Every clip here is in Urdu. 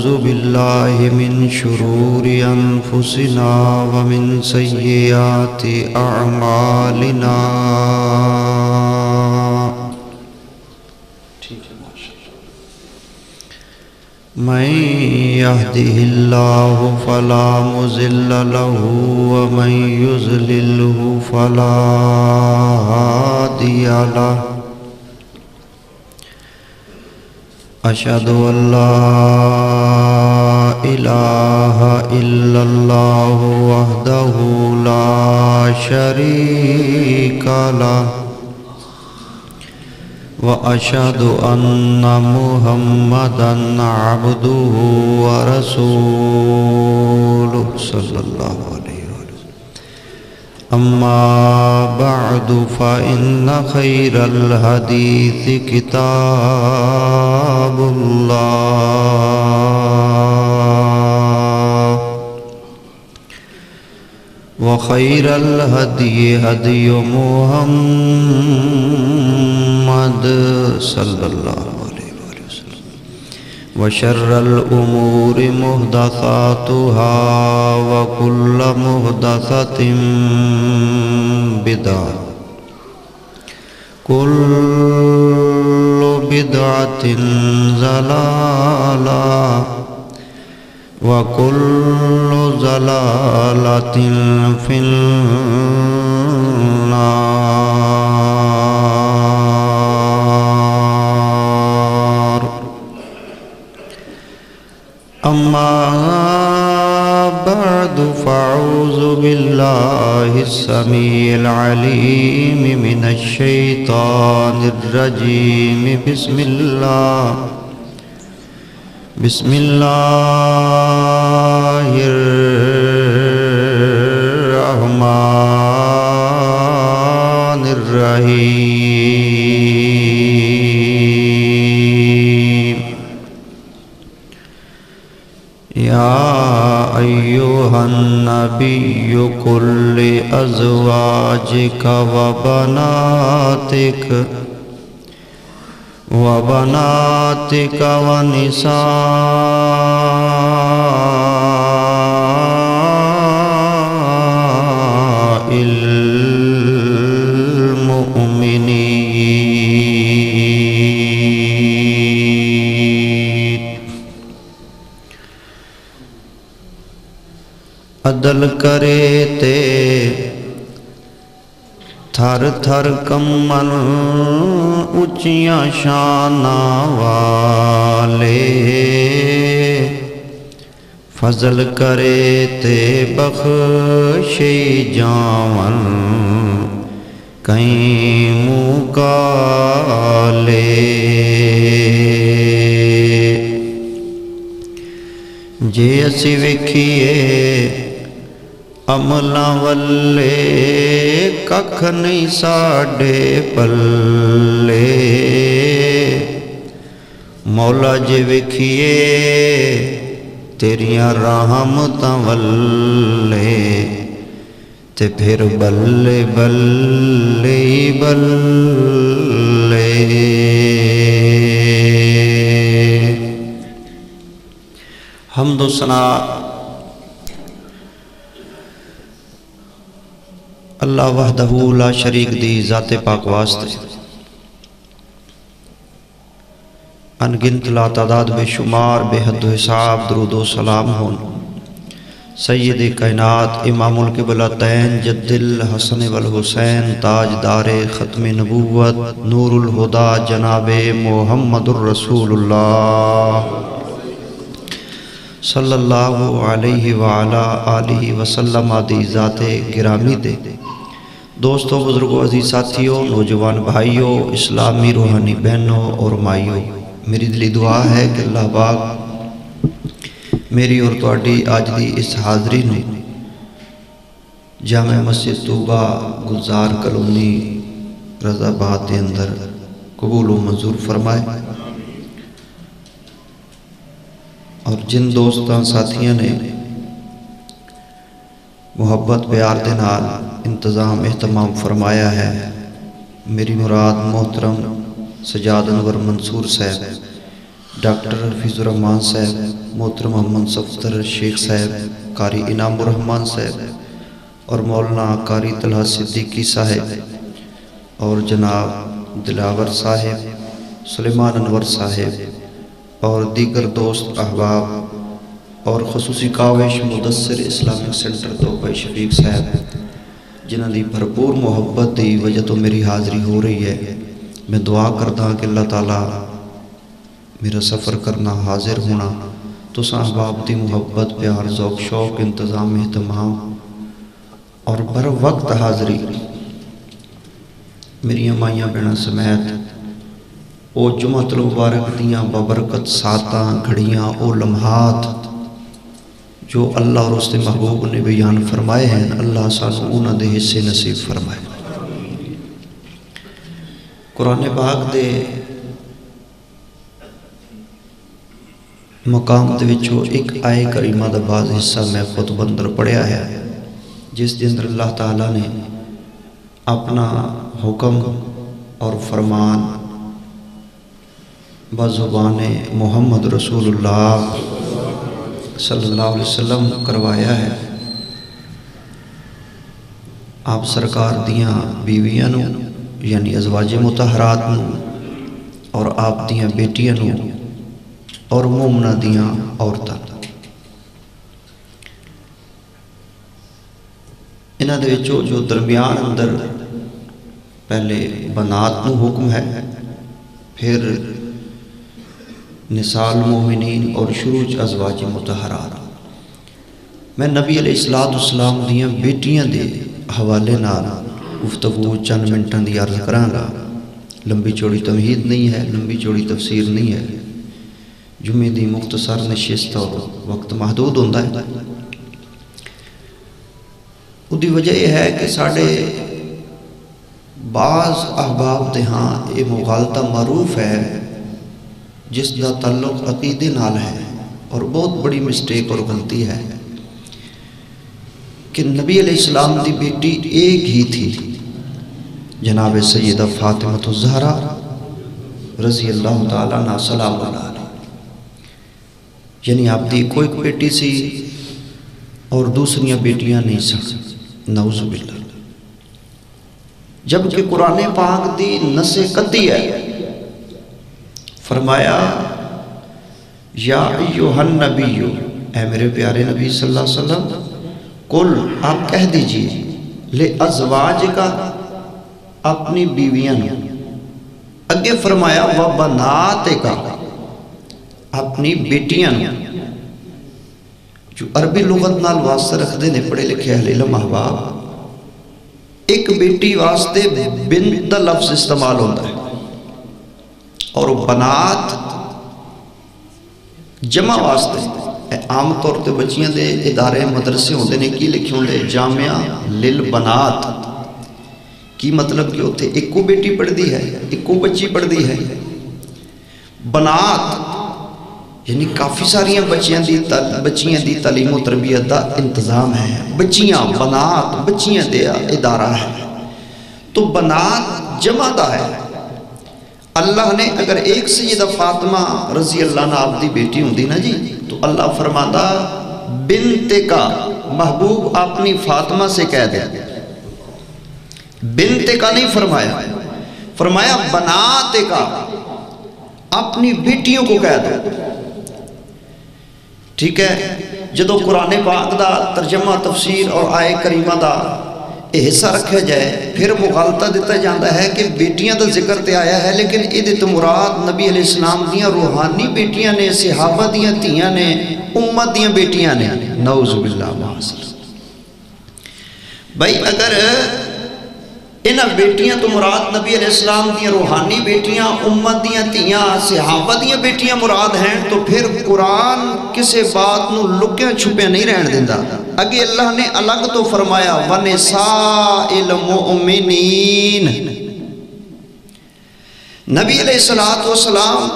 ونعوذ بالله من شرور أنفسنا ومن سيئات أعمالنا من يهده الله فلا مضل له ومن يضلله فلا هادي له أشهد أن لا إله إلا الله وحده لا شريك له وأشهد أن محمدًا عبده ورسوله صلى الله عليه وسلم أما بعد فإن خير الحديث كتاب الله وخير الهدي هدي محمد صلى الله عليه وسلم وشر الأمور محدثاتها وكل محدثة بدعة كل بدعة ضلالة وكل ضلالة في النار أما بعد فأعوذ بالله السميع العليم من الشيطان الرجيم بسم الله الرحمن الرحيم يا أيها النبي قل لأزواجك وبناتك ونساء المؤمنين عدل کرے تے تھر تھر کمن اچیاں شاناں والے فضل کرے تے بخشی جاون کہیں مقالے جے اسی وکھیے عملاں والے ککھ نہیں ساڈے پلے مولا جے وکھیے تیریاں رحمتاں والے تے پھر بلے بلے بلے حمد و ثنا اللہ وحدہ لا شریک دی ذات پاک واسطے انگنت لا تعداد بے شمار بے حد و حساب درود و سلام ہون سید کائنات امام القبلتین جد الحسن والحسین تاجدار ختم نبوت نور الہدا جناب محمد الرسول اللہ صلی اللہ علیہ وآلہ آلہ وسلم دی ذات گرامی دے دوستوں بزرگوں عزیز ساتھیوں نوجوان بھائیوں اسلامی روحانی بہنوں اور مائیوں میری دلی دعا ہے کہ اللہ پاک میری اور تواڈی آج دی اس حاضری نو جامع مسجد طوبہ گلزار کلونی رضا آباد کے اندر قبول و منظور فرمائے اور جن دوستاں ساتھیاں نے محبت پیار دے نال انتظام اہتمام فرمایا ہے میری مراد محترم سجاد انور منصور صاحب ڈاکٹر حفیظ الرحمان صاحب، محترم محمد صفدر شیخ صاحب، قاری انعام الرحمان صاحب اور مولانا قاری طلحہ صدیقی صاحب اور جناب دلاور صاحب، سلیمان انور صاحب اور دیگر دوست احباب اور خصوصی کاوش مدثر اسلامک سینٹر توبہ شفیق صاحب جنہاں دی بھرپور محبت دی وجہ تو میری حاضری ہو رہی ہے۔ میں دعا کرتا ہوں کہ اللہ تعالیٰ میرا سفر کرنا، حاضر ہونا تو احباب دی محبت، پیار، ذوق، شوق، انتظام، اہتمام اور بر وقت حاضری میری مائیاں بہناں سمیت او جمعۃ المبارک دیاں ببرکت ساتاں گھڑیاں، او لمحات جو اللہ اور اس کے محبوب نے بیان فرمائے ہیں، اللہ سانو انہاں دے حصے نصیب فرمائے۔ قرآن پاک دے مقام دے وچوں ایک آئے کریمہ دا بعض حصہ میں خطبہ اندر پڑھیا ہے، جس دے اندر اللہ تعالیٰ نے اپنا حکم اور فرمان بزبان محمد رسول اللہ صلی اللہ علیہ وسلم کروایا ہے۔ آپ سرکار دیاں بیویاں نو یعنی ازواج مطہرات نو اور آپ دیاں بیٹیاں نو اور مومنہ دیاں عورتاں انہاں دے وچوں جو درمیان اندر پہلے بنات نو حکم ہے، پھر نساء المومنین اور شروع ازواج مطہرات۔ میں نبی علیہ السلام دیاں بیٹیاں دے حوالے نال گفتگو چند منٹاں دی عرض کراں گا۔ لمبی چوڑی تمہید نہیں ہے، لمبی چوڑی تفسیر نہیں ہے، جمعے دی مختصر نشست اور وقت محدود ہوتا ہے۔ اس دی وجہ یہ ہے کہ ساڑھے بعض احباب دے ہاں یہ مغالطہ معروف ہے جس دا تعلق عقیدے نال ہے، اور بہت بڑی مسٹیک اور غلطی ہے کہ نبی علیہ السلام دی بیٹی ایک ہی تھی، جناب سیدہ فاطمہ الزہرا رضی اللہ تعالیٰ عنہ سلام علیہ، یعنی آپ دی کوئی بیٹی سی اور دوسریاں بیٹیاں نہیں سن، نعوذ باللہ۔ جبکہ قرآن پاک دی نص قطعی ہے، فرمایا یا ایوہ النبی، اے میرے پیارے نبی صلی اللہ علیہ وسلم، قل آپ کہہ دیجئے لے ازواج کا اپنی بیویاں، اگے فرمایا وبنات کا اپنی بیٹیاں، جو عربی لغت نال واسطہ رکھ دے نے پڑھے لکھے اہل علم احباب، ایک بیٹی واسطے بنت لفظ استعمال ہوتا ہے، اور بنات جمع واسطے عام طور تے بچیاں دے ادارے مدرسے ہوندے نے کی لکھے ہوندے جامعہ للبنات، کی مطلب کہ ہوتے ایک کو بیٹی پڑھ دی ہے، ایک کو بچی پڑھ دی ہے۔ بنات یعنی کافی ساریاں بچیاں دی تعلیم و تربیت دا انتظام ہے، بچیاں بنات بچیاں دیا ادارہ ہے، تو بنات جمع دا ہے۔ اللہ نے اگر ایک سیدہ فاطمہ رضی اللہ عنہ آپ دی بیٹی ہوندی نا جی، تو اللہ فرماتا بنت کا، محبوب اپنی فاطمہ سے کہہ دے، بنت کا نہیں فرمایا، فرمایا بنات کا، اپنی بیٹیوں کو کہہ دو۔ ٹھیک ہے، جدو قرآن پاک دا ترجمہ تفسیر اور آئے کریمہ دا حصہ رکھا جائے، پھر مغالطہ دیتا جاتا ہے کہ بیٹیاں دا ذکر تے آیا ہے، لیکن یہ مراد نبی علیہ السلام دیاں روحانی بیٹیاں نے، صحابہ دیاں تیاں نے، امت دیاں بیٹیاں نے، نعوذ باللہ معاذ۔ بھائی اگر انہاں بیٹیاں تو مراد نبی علیہ السلام دیاں روحانی بیٹیاں، امت دیاں تیاں، صحابہ دیاں بیٹیاں مراد ہیں، تو پھر قرآن کسے بات نو لکیاں چھپیاں نہیں رہن دیندہ۔ اگے اللہ نے الگ تو فرمایا وَنِسَاءِ الْمُؤْمِنِينَ، نبی علیہ السلام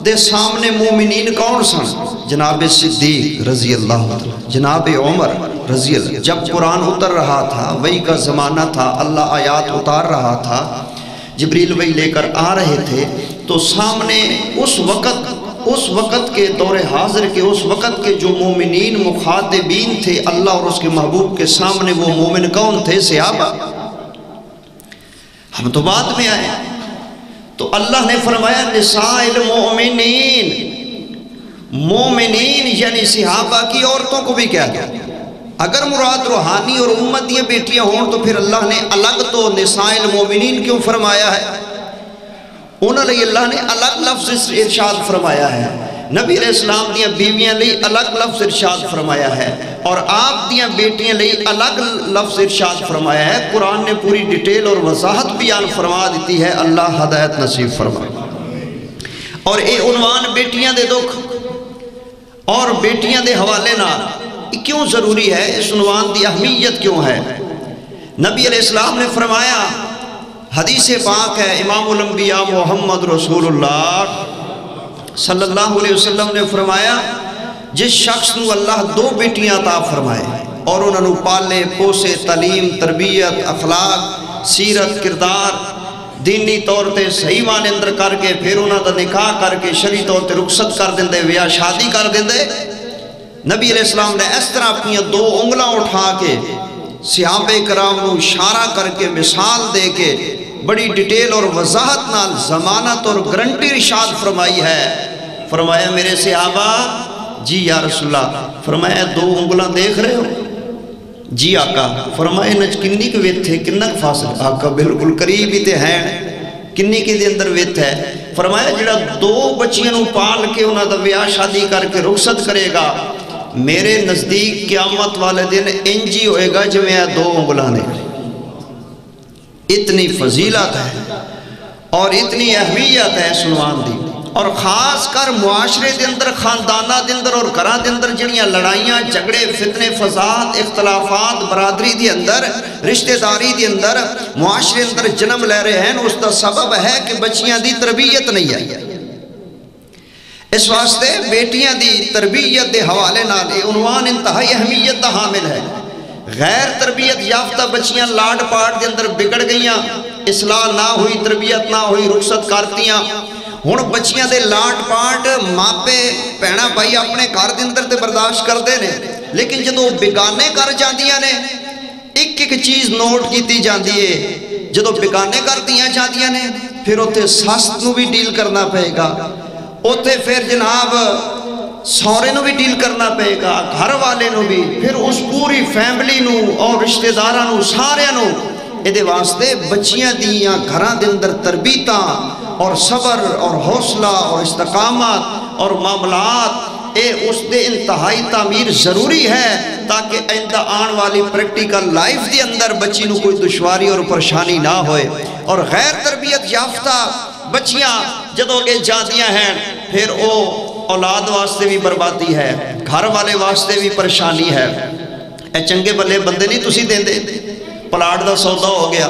دے سامنے مومنین کون سن؟ جناب صدیق رضی اللہ عنہ، جناب عمر رضی اللہ۔ جب قرآن اتر رہا تھا، وحی کا زمانہ تھا، اللہ آیات اتار رہا تھا، جبریل وحی لے کر آ رہے تھے، تو سامنے اس وقت اس وقت کے دور حاضر کے اس وقت کے جو مومنین مخاطبین تھے اللہ اور اس کے محبوب کے سامنے، وہ مومن کون تھے؟ صحابہ۔ ہم تو بعد میں آئے، تو اللہ نے فرمایا نساء المؤمنین، مومنین یعنی صحابہ کی عورتوں کو بھی کیا کیا۔ اگر مراد روحانی اور امتیاں بیٹیاں ہوں تو پھر اللہ نے الگ تو نساء المؤمنین کیوں فرمایا ہے؟ انہوں نے اللہ نے الگ لفظ ارشاد فرمایا ہے، نبی علیہ السلام دیاں بیویاں لئی الگ لفظ ارشاد فرمایا ہے، اور آپ دیاں بیٹیاں لئی الگ لفظ ارشاد فرمایا ہے۔ قرآن نے پوری ڈیٹیل اور وضاحت بیان فرما دیتی ہے، اللہ ہدایت نصیب فرمائے۔ اور اے عنوان بیٹیاں دے دکھ اور بیٹیاں دے حوالے نہ کیوں ضروری ہے؟ اس عنوان دی اہمیت کیوں ہے؟ نبی علیہ السلام نے فرمایا، حدیث پاک ہے، امام الانبیاء محمد رسول اللہ صلی اللہ علیہ وسلم نے فرمایا، جس شخص نو اللہ دو بیٹیاں عطا فرمائے اور انہوں نے پالے پوسے، تعلیم، تربیت، اخلاق، سیرت، کردار دینی طور تے صحیح معنی اندر کر کے پھر انہوں دا نکاح کر کے شرعی طور تے رخصت کر دیندے، ویا شادی کر دیندے، نبی علیہ السلام نے اس طرح اپنی دو انگلاں اٹھا کے صحابہ کرام نو اشارہ کر کے مثال دے کے بڑی ڈیٹیل اور وضاحت نال ضمانت اور گارنٹی ارشاد فرمائی ہے۔ فرمایا میرے صحابہ، جی یا رسول اللہ، فرمایا دو انگلاں دیکھ رہے ہو؟ جی آقا۔ فرمایا نچ کنی کے ویت ہے، کنہ فاصل؟ آقا بالکل قریب ہی تے ہیں، کنی کے دے اندر ویت ہے؟ فرمایا جڑا دو بچیاں نو پال کے انہاں دا بیاہ شادی کر کے رخصت کرے گا، میرے نزدیک قیامت والے دن انجی ہوئے گا جو میں دو انگلاں نے۔ اتنی فضیلت ہے اور اتنی اہمیت ہے اس عنوان دی، اور خاص کر معاشرے دے اندر، خاندانہ دے اندر اور گھراں دے اندر جڑیاں لڑائیاں، جھگڑے، فتنے، فساد، اختلافات برادری دے اندر، رشتہ داری دے اندر، معاشرے اندر جنم لے رہے ہیں، اس کا سبب ہے کہ بچیاں دی تربیت نہیں ہے۔ اس واسطے بیٹیاں دی تربیت دے حوالے نال یہ عنوان انتہائی اہمیت دا حامل ہے۔ غیر تربیت یافتہ بچیاں لاڈ پاٹ دے اندر بگڑ گئیاں، اصلاح نہ ہوئی، تربیت نہ ہوئی، رخصت کرتیاں۔ ہن بچیاں دے لاڈ پاٹ ماپے بھیڑاں بھائی اپنے گھر دے اندر تے برداشت کردے نے، لیکن جدوں بیگانے کر جاندیاں نے ایک ایک چیز نوٹ کیتی جاندی ہے۔ جدوں بیگانے کر دیاں جاندیاں نے پھر اوتھے ساس نو بھی ڈیل کرنا پئے گا، اوتھے پھر جناب سورے نو بھی ڈیل کرنا پئے گا، گھر والے نو بھی، پھر اس پوری فیملی نو اور رشتہ داراں نو سارے نو۔ ایدے واسطے بچیاں دیاں گھراں دے اندر تربیتاں اور صبر اور حوصلہ اور استقامت اور معاملات اس دے انتہائی تعمیر ضروری ہے، تاکہ آئندہ آن والی پریکٹیکل لائف دے اندر بچی نو کوئی دشواری اور پریشانی نہ ہوئے۔ اور غیر تربیت یافتہ بچیاں جدوں کہ جاندیاں ہیں پھر او اولاد واسطے بھی بربادی ہے، گھر والے واسطے بھی پریشانی ہے۔ اے چنگے بلے بندے نہیں تسی دین دے، پلاٹ دا سودا ہو گیا،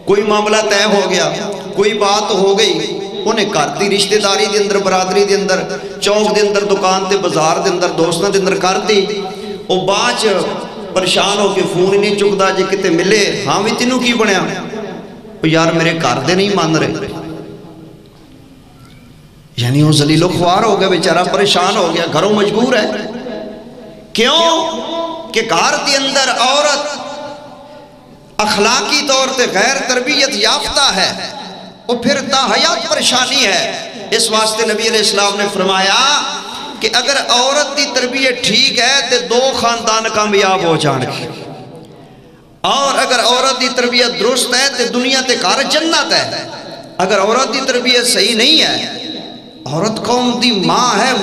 کوئی معاملہ طے ہو گیا، کوئی بات ہو گئی، انہیں کرتی رشتہ داری دے اندر، برادری دے اندر، چوک دے اندر، دکان دے، بازار دے اندر، دوستاں دے اندر کرتی، او باچ پریشان ہو کے فون ہی نہیں چکدا، جے کتے ملے، ہاں بھی تینوں کی بنیا؟ یار میرے گھر دے نہیں مان رہے، یعنی وہ ذلیل و خوار ہو گیا، بیچارہ پریشان ہو گیا، گھروں مجبور ہے۔ کیوں کہ گھر دے اندر عورت اخلاقی طور تے غیر تربیت یافتہ ہے، وہ پھر تا حیات پریشانی ہے۔ اس واسطے نبی علیہ السلام نے فرمایا کہ اگر عورت دی تربیت ٹھیک ہے تے دو خاندان کامیاب ہو جان گے، اور اگر عورت دی تربیت درست ہے تے دنیا تے گھر جنت ہے۔ اگر عورت دی تربیت صحیح نہیں ہے، عورت قوم دی ماں ہے،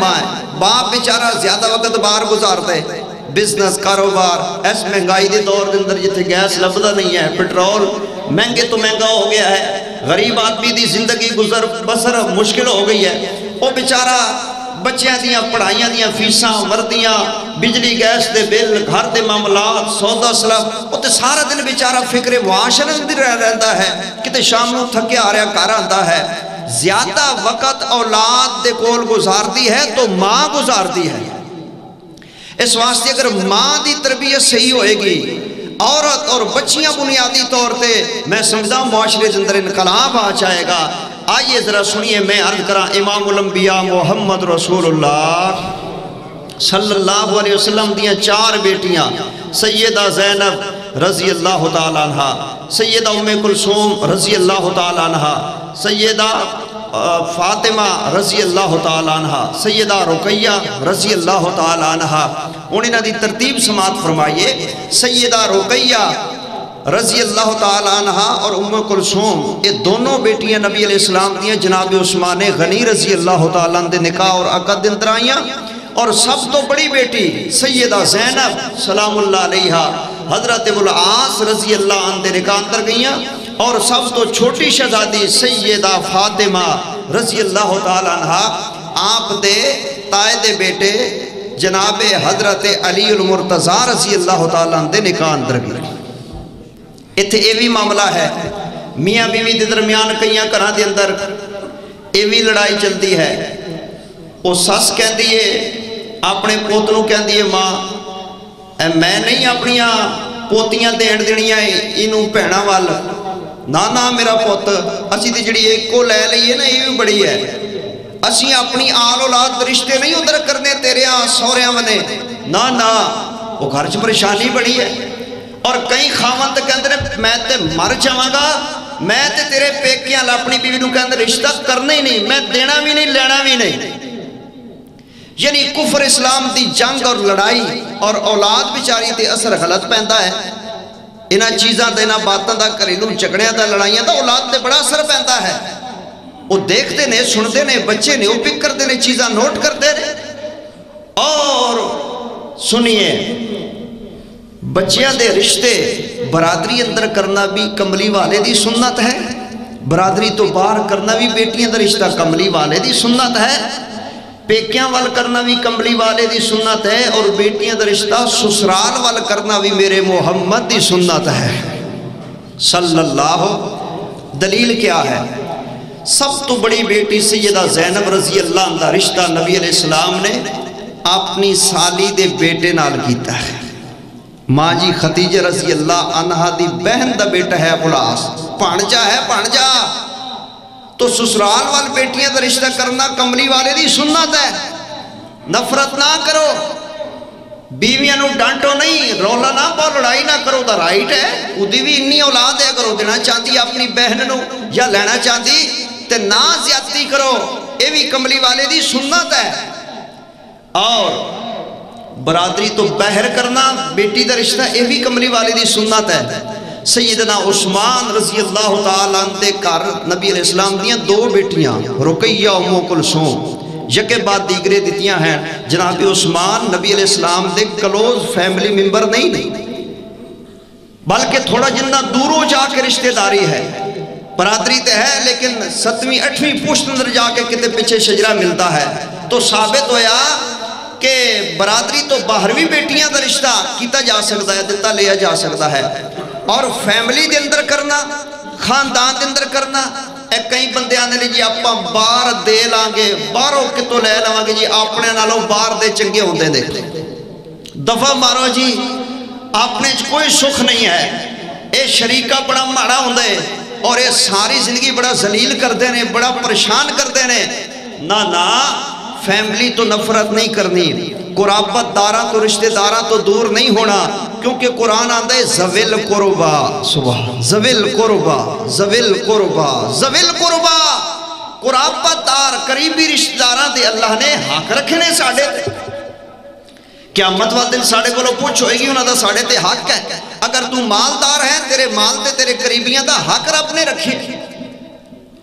باپ بیچارہ زیادہ وقت باہر گزارتا ہے، بزنس، کاروبار، اس مہنگائی دے دور دے اندر جتھے گیس لبدا نہیں ہے، پٹرول مہنگے تو مہنگا ہو گیا ہے، غریب آدمی دی زندگی گزر بسر مشکل ہو گئی ہے، وہ بیچارہ بچیاں دیاں پڑھائیاں دیاں فیساں، وردیاں، بجلی گیس دے بل، گھر دے معاملات، سودا سلف، وہ تے سارا دن بیچارہ فکر معاشرت دی رہتا ہے، کتے شام نو تھکے آ رہا کار آندا ہے۔ زیادہ وقت اولاد دے کول گزارتی ہے تو ماں گزارتی ہے۔ اس واسطے اگر ماں دی تربیت صحیح ہوئے گی، عورت اور بچیاں بنیادی طور تے میں سمجھتا ہوں معاشرے کے اندر انقلاب آ جائے گا۔ آئیے ذرا سنیے میں عرض کرا امام الانبیاء محمد رسول اللہ صلی اللہ علیہ وسلم دیاں 4 بیٹیاں سیدہ زینب رضی اللہ تعالیٰ عنہ، سیدہ ام کلثوم رضی اللہ تعالیٰ عنہ، سیدہ فاطمہ رضی اللہ تعالیٰ عنہ، سیدہ رقیہ رضی اللہ تعالیٰ عنہ۔ انہیں دی ترتیب سماعت فرمائیے، سیدہ رقیہ رضی اللہ تعالیٰ عنہ اور ام کلثوم یہ دونوں بیٹیاں نبی علیہ السلام دیاں جناب عثمان غنی رضی اللہ تعالیٰ عنہ دے نکاح اور عقد دے اندر آئیاں، اور سب تو بڑی بیٹی سیدہ زینب سلام اللہ علیہا حضرت العاص رضی اللہ عنہ دے نکاح اندر گئیاں، اور سب تو چھوٹی شہزادی سیدہ فاطمہ رضی اللہ تعالیٰ عنہ آپ دے تائے دے بیٹے جناب حضرت علی المرتضی رضی اللہ تعالیٰ عنہ دے نکاح اندر گئیاں۔ اتھے ایوی معاملہ ہے، میاں بیوی دے درمیان کئیاں گھراں دے اندر ایوی لڑائی چلتی ہے، وہ سس کہن دیئے اپنے پوتنوں کہن دیئے ماں میں نہیں اپنیاں پوتیاں دین دنیاں انہوں پہنا وال نانا میرا پوت اسی دی جڑی ایک کو لے لئیے نا یہ بھی بڑی ہے، اسی اپنی آل اولاد رشتے نہیں ادھر کرنے تیرے سوریاں ونے نا وہ گھر چ پریشانی بڑی ہے۔ اور کئی خاون تے کہندے نے میں تے مر جاواں گا، میں تے تیرے پیکیاں اپنی بیوی نوں کہندے رشتہ کرنا ہی نہیں، میں دینا بھی نہیں لینا بھی نہیں۔ یعنی کفر اسلام دی جنگ اور لڑائی اور اولاد بیچاری تے اثر غلط پیندا ہے، انہاں چیزاں تے انہاں باتاں دا گھریلو جھگڑیاں دا لڑائیاں دا اولاد تے بڑا اثر پیندا ہے۔ وہ دیکھتے نے سنتے نے بچے نے وہ پک کرتے نے چیزاں نوٹ کرتے نے۔ اور سنیے بچیاں دے رشتے برادری اندر کرنا بھی کملی والے دی سنت ہے، برادری تو باہر کرنا بھی بیٹیاں دا رشتہ کملی والے دی سنت ہے، پیکیاں وال کرنا بھی کملی والے دی سنت ہے، اور بیٹیاں دا رشتہ سسرال وال کرنا بھی میرے محمد دی سنت ہے صلی اللہ۔ دلیل کیا ہے؟ سب تو بڑی بیٹی سیدہ زینب رضی اللہ عنہ دا رشتہ نبی علیہ السلام نے اپنی سالی دے بیٹے نال کیتا ہے۔ ماں جی خدیجہ رضی اللہ عنہ دی بہن دا بیٹا ہے ابوالعاص، پانجا ہے پانجا، تو سسرال وال بیٹیاں دا رشتہ کرنا کملی والے دی سنت ہے۔ نفرت نہ کرو، بیویاں نو ڈانٹو نہیں، رولا نہ پاؤ، لڑائی نہ کرو، دا رائٹ ہے، ادھی بھی انی اولاد ہے، اگر دینا چاہتی اپنی بہن نو یا لینا چاہتی تے نہ زیادتی کرو، یہ بھی کملی والے دی سنت ہے۔ اور برادری تو باہر کرنا بیٹی دا رشتہ یہ بھی کملی والے دی سنت ہے۔ سیدنا عثمان رضی اللہ تعالیٰ عنہ دے گھر نبی علیہ السلام دیاں 2 بیٹیاں رقیہ و ام کلثوم یکے بعد دیگرے دیتیاں ہیں۔ جناب عثمان نبی علیہ السلام دے کلوز فیملی ممبر نہیں بلکہ تھوڑا جنہ دوروں جا کے رشتہ داری ہے، برادری تے ہے لیکن 7ویں 8ویں پشت اندر جا کے کتے پیچھے شجرہ ملتا ہے، تو ثابت ہویا کہ برادری تو باہروی بیٹیاں دا رشتہ کیتا جا سکتا ہے، دیتا لیا جا سکتا ہے۔ اور فیملی دے اندر کرنا، خاندان دے اندر کرنا، ایک کئی بندے آنے لے جی آپا بار دے لانگے، باروں کتوں لے لانگے جی اپنے نالوں بار دے چنگے ہوندے دے، دفعہ مارو جی اپنے کوئی سکھ نہیں ہے، اے شریکہ بڑا ماڑا ہوندے اور اے ساری زندگی بڑا ذلیل کر دینے، بڑا پریشان کر دینے۔ نا فیملی تو نفرت نہیں کرنی، قرابت داراں تو رشتہ داراں تو دور نہیں ہونا، کیونکہ قرآن آندہ ہے زویل قربا، سبحان زویل قربا زویل قربا زویل قربا، قرابت دار قریبی رشتہ داراں دے اللہ نے حق رکھنے ساڑھے تے۔ قیامت والے دن ساڑھے کو لو پوچھ ہوئے گی انہاں دا ساڑھے تے حق ہے، اگر تو مالدار ہے تیرے مال تے تیرے قریبیاں دا حق رب نے رکھی،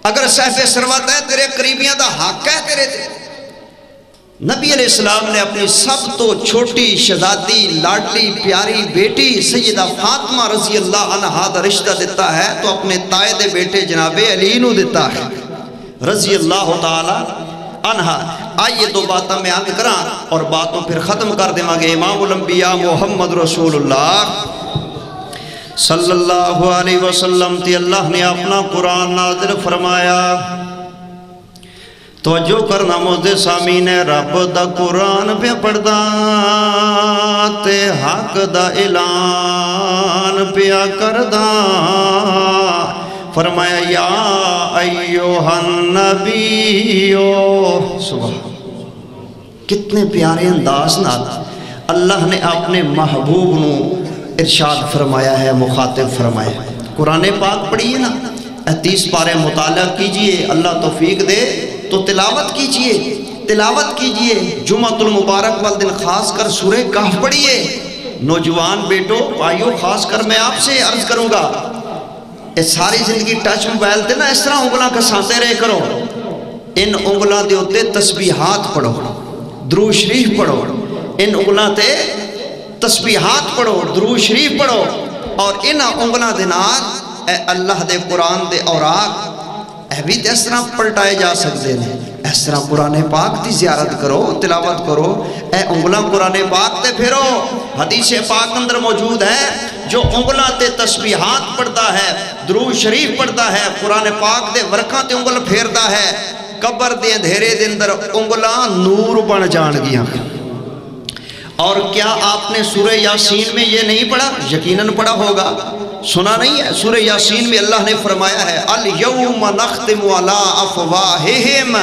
اگر صاحب ثروت ہے تیرے قریبیاں دا حق ہے تیرے تے۔ نبی علیہ السلام نے اپنی سب تو چھوٹی شہزادی لاڈلی پیاری بیٹی سیدہ فاطمہ رضی اللہ عنہا دا رشتہ دیتا ہے تو اپنے تائے دے بیٹے جناب علی نو دیتا ہے رضی اللہ تعالی عنہا۔ آئیے 2 باتاں میں عرض کراں اور باتوں پھر ختم کر دیں گے۔ امام الانبیاء محمد رسول اللہ صلی اللہ علیہ وسلم تی اللہ نے اپنا قرآن نازل فرمایا۔ توجہ کرنا موزے سامین رب دا قرآن پہ پڑھدا تے حق دا اعلان پیا کردا، فرمایا یا ایوہن نبیو، سبحان، کتنے پیارے انداز نال اللہ نے اپنے محبوب نو ارشاد فرمایا ہے، مخاطب فرمایا ہے۔ قرآن پاک پڑھیے نا، 30 پارے مطالعہ کیجئے، اللہ توفیق دے تو تلاوت کیجئے، تلاوت کیجئے۔ جمعۃ المبارک والدن خاص کر سورہ کہف پڑھیے۔ نوجوان بیٹو بھائیو، خاص کر میں آپ سے عرض کروں گا، اس ساری زندگی ٹچ موبائل تے نا اس طرح انگلاں کساتے رہے کرو، ان انگلاں دے ہوتے تسبیحات پڑھو، درود شریف پڑھو، ان انگلاں تے تسبیحات پڑھو، درود شریف پڑھو، اور ان انگلاں دے نال اے اللہ دے قرآن دے اوراق اے بھی اس طرح پلٹائے جا سکتے ہیں۔ اس طرح قرآن پاک دی زیارت کرو، تلاوت کرو، اے انگلاں قرآن پاک تے پھرو۔ حدیث پاک اندر موجود ہے، جو انگلاں تے تسبیحات پڑھتا ہے، درود شریف پڑھتا ہے، قرآن پاک دے ورکھاں تے انگل پھیرتا ہے، قبر دے اندھیرے دے اندر انگلاں نور بن جان گیاں۔ اور کیا آپ نے سورہ یاسین میں یہ نہیں پڑھا؟ یقیناً پڑھا ہوگا، سنا نہیں ہے؟ سورہ یاسین میں اللہ نے فرمایا ہے الیوم نختم علی افواہہم،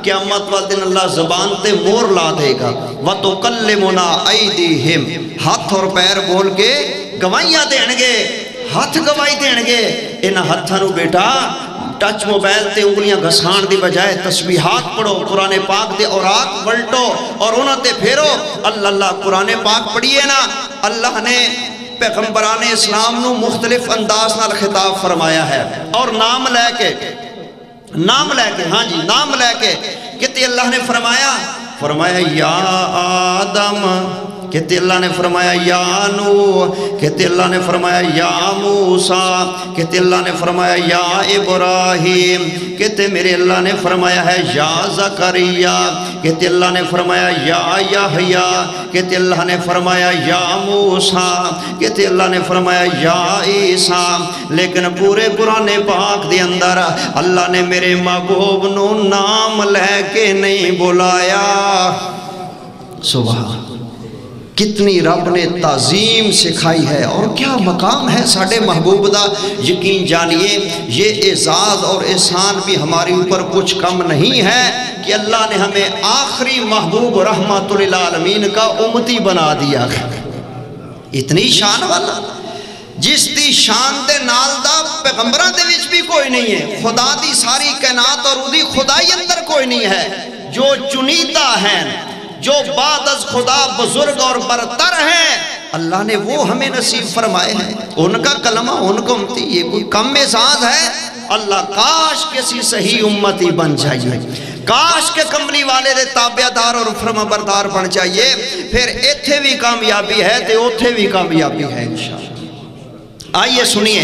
قیامت والدن اللہ زبان تے مور لا دے گا، وتکلمنا ایدیہم، ہاتھ اور پیر بول کے گواہیاں دین گے، ہاتھ گواہی دین گے۔ ان ہاتھاں نو بیٹا ٹچ موبائل تے انگلیاں گھسان دی بجائے تسبیحات پڑھو، قرآن پاک دے اوراق پلٹو اور انہاں تے پھیرو۔ اللہ قرآن پاک پڑھیے نا، اللہ نے پیغمبران اسلام نو مختلف انداز نال خطاب فرمایا ہے، اور نام لے کے ہاں جی نام لے کے کہتے اللہ نے فرمایا یا آدم، کہتے اللہ نے فرمایا یا نوح، کہتے اللہ نے فرمایا یا موسیٰ، کہتے اللہ نے فرمایا یا ابراہیم، کہتے میرے اللہ نے فرمایا ہے یا زکریا، کہتے اللہ نے فرمایا یا یحییٰ، کہتے اللہ نے فرمایا یا موسیٰ، کہتے اللہ نے فرمایا یا عیسیٰ۔ لیکن پورے قرآن پاک دے اندر اللہ نے میرے محبوب نو نام لے کے نہیں بلایا۔ سبحان، کتنی رب نے تعظیم سکھائی ہے، اور کیا مقام ہے ساڑھے محبوب دا۔ یقین جانیے یہ اعزاز اور احسان بھی ہماری اوپر کچھ کم نہیں ہے کہ اللہ نے ہمیں آخری محبوب رحمت للعالمین کا امتی بنا دیا۔ اتنی شان والا، جس دی شان دے نال دا پیغمبران دے وچ بھی کوئی نہیں ہے، خدا دی ساری کائنات اور دی خدائی اندر کوئی نہیں ہے، جو چنیدہ ہیں، جو بعد از خدا بزرگ اور برتر ہیں، اللہ نے وہ ہمیں نصیب فرمائے ہیں۔ ان کا کلمہ، ان کو امتی، یہ کوئی کم اعزاز ہے؟ اللہ کاش کسی صحیح امتی بن جائیے، کاش کے کملی والے دے تابع دار اور فرما بردار بن جائیے، پھر ایتھے بھی کامیابی ہے تے اوتھے بھی کامیابی ہے انشاءاللہ۔ آئیے سنیے،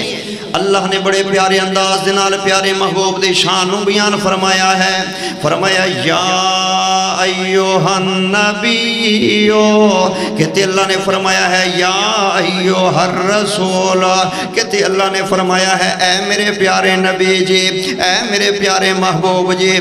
اللہ نے بڑے پیارے انداز دنال پیارے محبوب دے شانوں بیان فرمایا ہے۔ فرمایا یا ایوہن نبیو، کہتے اللہ نے فرمایا ہے یا ایوہ الرسول، کہتے اللہ نے فرمایا ہے اے میرے پیارے نبی جی، اے میرے پیارے محبوب جی،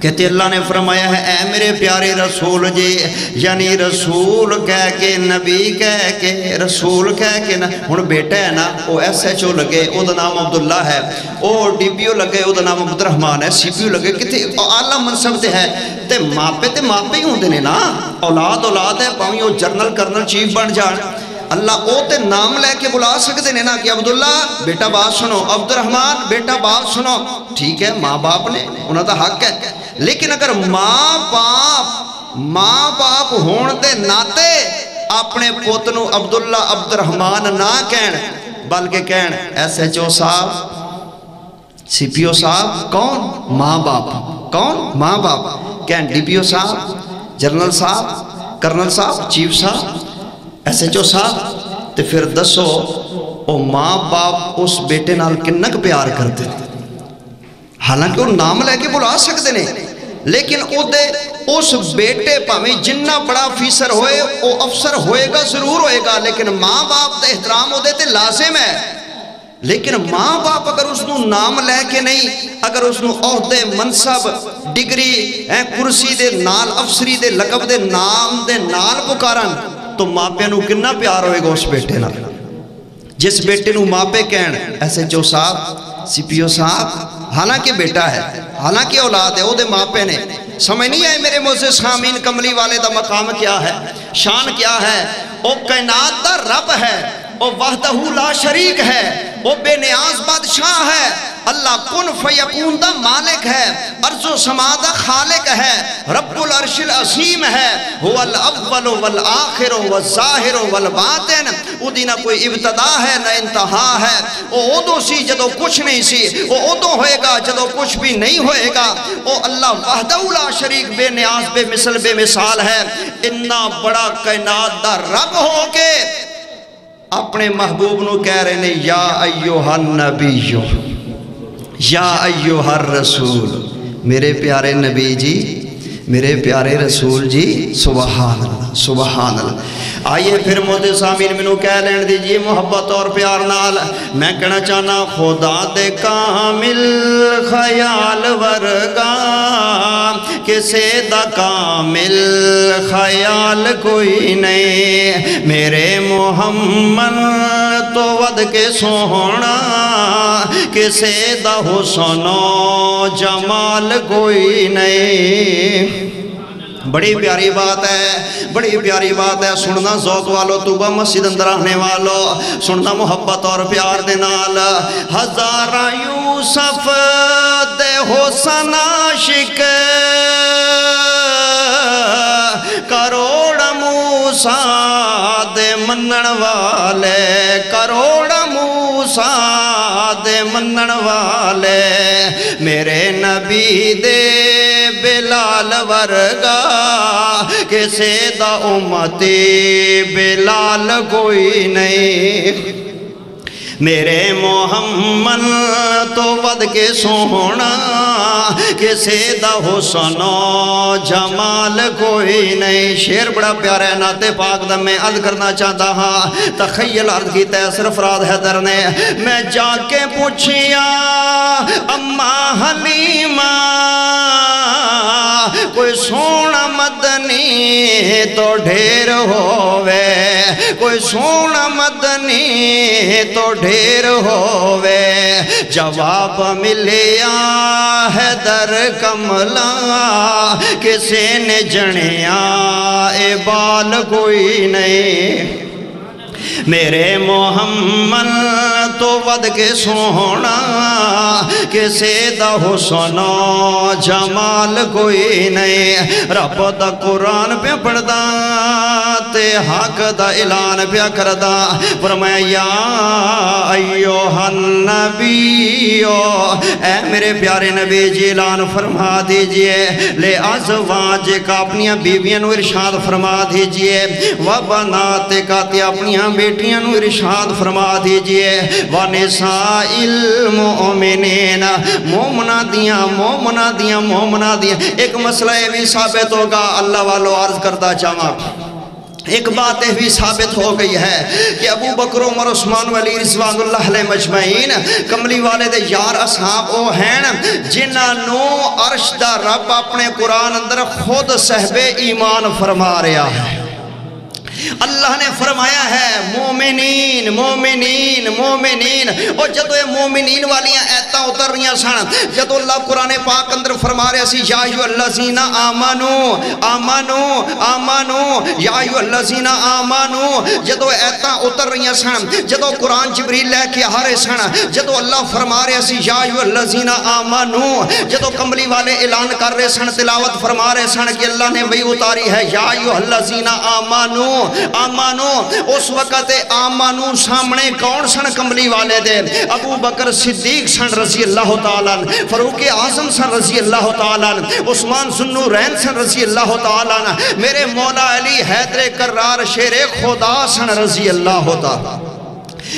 کہتے اللہ نے فرمایا ہے اے میرے پیارے رسول جی، یعنی رسول کہہ کے، نبی کہہ کے، رسول کہہ کے نا۔ ہن بیٹا ہے نا، وہ SHO لگے، او دا نام عبداللہ ہے، او DPO لگے، او دا نام عبدالرحمن ہے، CPU لگے، کتے اعلیٰ منصب تے ہے، تے ماپے ہی ہوں دینے نا، اولاد ہے، پاویں او جرنل کرنل چیف بن جان، اللہ او تے نام لے کے بلا سکتے ہیں نا کہ عبداللہ بیٹا بات سنو، عبدالرحمن بیٹا بات سنو، ٹھیک ہے ماں باپ نے انہوں دا حق ہے۔ لیکن اگر ماں باپ ہون دے ناتے اپنے پوتنو عبداللہ عبدالرحمن نہ کہن، بلکہ کہن SHO صاحب، CPO صاحب، کون؟ ماں باپ، کون؟ ماں باپ، کہن DPO صاحب، جنرل صاحب، کرنل صاحب، چیف صاحب، SHO صاحب، تو پھر دسو او ماں باپ اس بیٹے نال کنک پیار کرتے ہیں، حالانکہ وہ نام لے کے بلا سکتے ہیں، لیکن اس بیٹے پاویں جنہ بڑا افیسر ہوئے، وہ افسر ہوئے گا، ضرور ہوئے گا، لیکن ماں باپ دا احترام ہو دیتے لازم ہے۔ لیکن ماں باپ اگر اس نو نام لے کے نہیں، اگر اس نو عہدے، منصب، ڈگری، کرسی دے نال، افسری دے لقب دے نام دے نال پکارن، تو ماں پہ نو کنہ پیار ہوئے گا اس بیٹے نال۔ جس بیٹے نو ماں پہ کہن SHO صاحب، CPO صاحب حالانکہ بیٹا ہے، حالانکہ اولاد ہے، وہ دے ماں پہ نے، سمجھ نہیں آئے میرے معزز سامعین کملی والے دا مقام کیا ہے، شان کیا ہے؟ وہ کائنات دا رب ہے، وہ وحدہ لا شریک ہے، وہ بے نیاز بادشاہ ہے، اللہ کن فیکون دا مالک ہے، ارض و سما دا خالق ہے، رب العرش العظیم ہے، هو الاول والآخر والظاہر والباطن، او دی نہ کوئی ابتدا ہے نہ انتہا ہے، وہ ادو سی جدو کچھ نہیں سی، وہ ادو ہوئے گا جدو کچھ بھی نہیں ہوئے گا، وہ اللہ وحدہ لا شریک بے نیاز بے مثل بے مثال ہے۔ اتنا بڑا کائنات دا رب ہو کے اپنے محبوب نو کہہ رہے ہیں یا ایوہ النبی یا ایوہ الرسول، میرے پیارے نبی جی، میرے پیارے رسول جی، سبحان اللہ سبحان اللہ۔ آئیے پھر موتے سامین منو کہہ لین دیجئے محبت اور پیار نال، میں کہنا چاہنا خدا دے کامل خیال ورگا کسے دا کامل خیال کوئی نہیں، میرے محمد تو ود کے سونا کسے دا حسن و جمال کوئی نہیں۔ بڑی پیاری بات ہے، بڑی پیاری بات ہے، سننا ذوق والو، توبہ مسجد اندر آنے والو، سننا محبت اور پیار دے نال۔ ہزارہ یوسف دے حسن عاشق، کروڑ موسیٰ دے منن والے، کروڑ موسیٰ دے منن والے، میرے نبی دے بلال ورگا کسے دا امتی بلال کوئی نہیں، میرے محمد تو ود کے سونا کسے دا حسن و جمال کوئی نہیں۔ شیر بڑا پیارا ہے، نعت پاک دا میں عرض کرنا چاہتا ہاں، تخیل عرض کی تیسر فراد حیدر نے، میں جا کے پوچھیا اماں حلیمہ کوئی سونا مدنی تو ڈھیر ہووے، کوئی سونا مدنی تو ڈھیر ہووے، جواب ملیا حیدر کملا کسے نے جنیا اے بال کوئی نہیں، میرے محمد تو ود کے سونا کسے دا حسن و جمال کوئی نہیں۔ رب دا قرآن پہ پڑھدا تے حق دا اعلان پہ کردہ، فرمایا یا ایوہ النبی، اے میرے پیارے نبی جی اعلان فرما دیجئے، لے ازواجک اپنیاں بیویاں نو ارشاد فرما دیجئے، وبناتک اپنیاں بیٹیاں نو ارشاد فرما دیجئے، وَنِسَاءِ الْمُؤْمِنِينَ، مومنہ دیاں۔ ایک مسئلہ یہ بھی ثابت ہوگا، اللہ والو عرض کرتا چاہاں، ایک بات بھی ثابت ہو گئی ہے کہ ابو بکر عمر عثمان وعلی رضوان اللہ علیہ مجمعین کملی والے دے یار اصحاب او ہیں جنہاں نو عرش دا رب اپنے قرآن اندر خود صحب ایمان فرما رہا ہے۔ اللہ نے فرمایا ہے مومنین مومنین مومنین، اور جدو یہ مومنین والیاں ایتاں اتر رہی سن، جدو اللہ قرآن پاک اندر فرما رہے سی یا ایھا الذین آمنو آمنو آمنو یا ایھا الذین آمنو، جدو ایتاں اتر رہی سن، جدو قرآن جبریل لے کے آ رہے سن، جدو اللہ فرما رہے سی یا ایھا الذین آمنو، جدو کملی والے اعلان کر رہے سن، تلاوت فرما رہے سن کہ اللہ نے وہی اتاری ہے یا ایھا الذین آمنو آمانو۔ اس وقت آمانو سامنے کون سن کملی والے دے؟ ابو بکر صدیق سن رضی اللہ تعالیٰ، فاروق اعظم سن رضی اللہ تعالیٰ، عثمان ذوالنورین سن رضی اللہ تعالیٰ، میرے مولا علی حیدر کرار شیر خدا سن رضی اللہ تعالیٰ،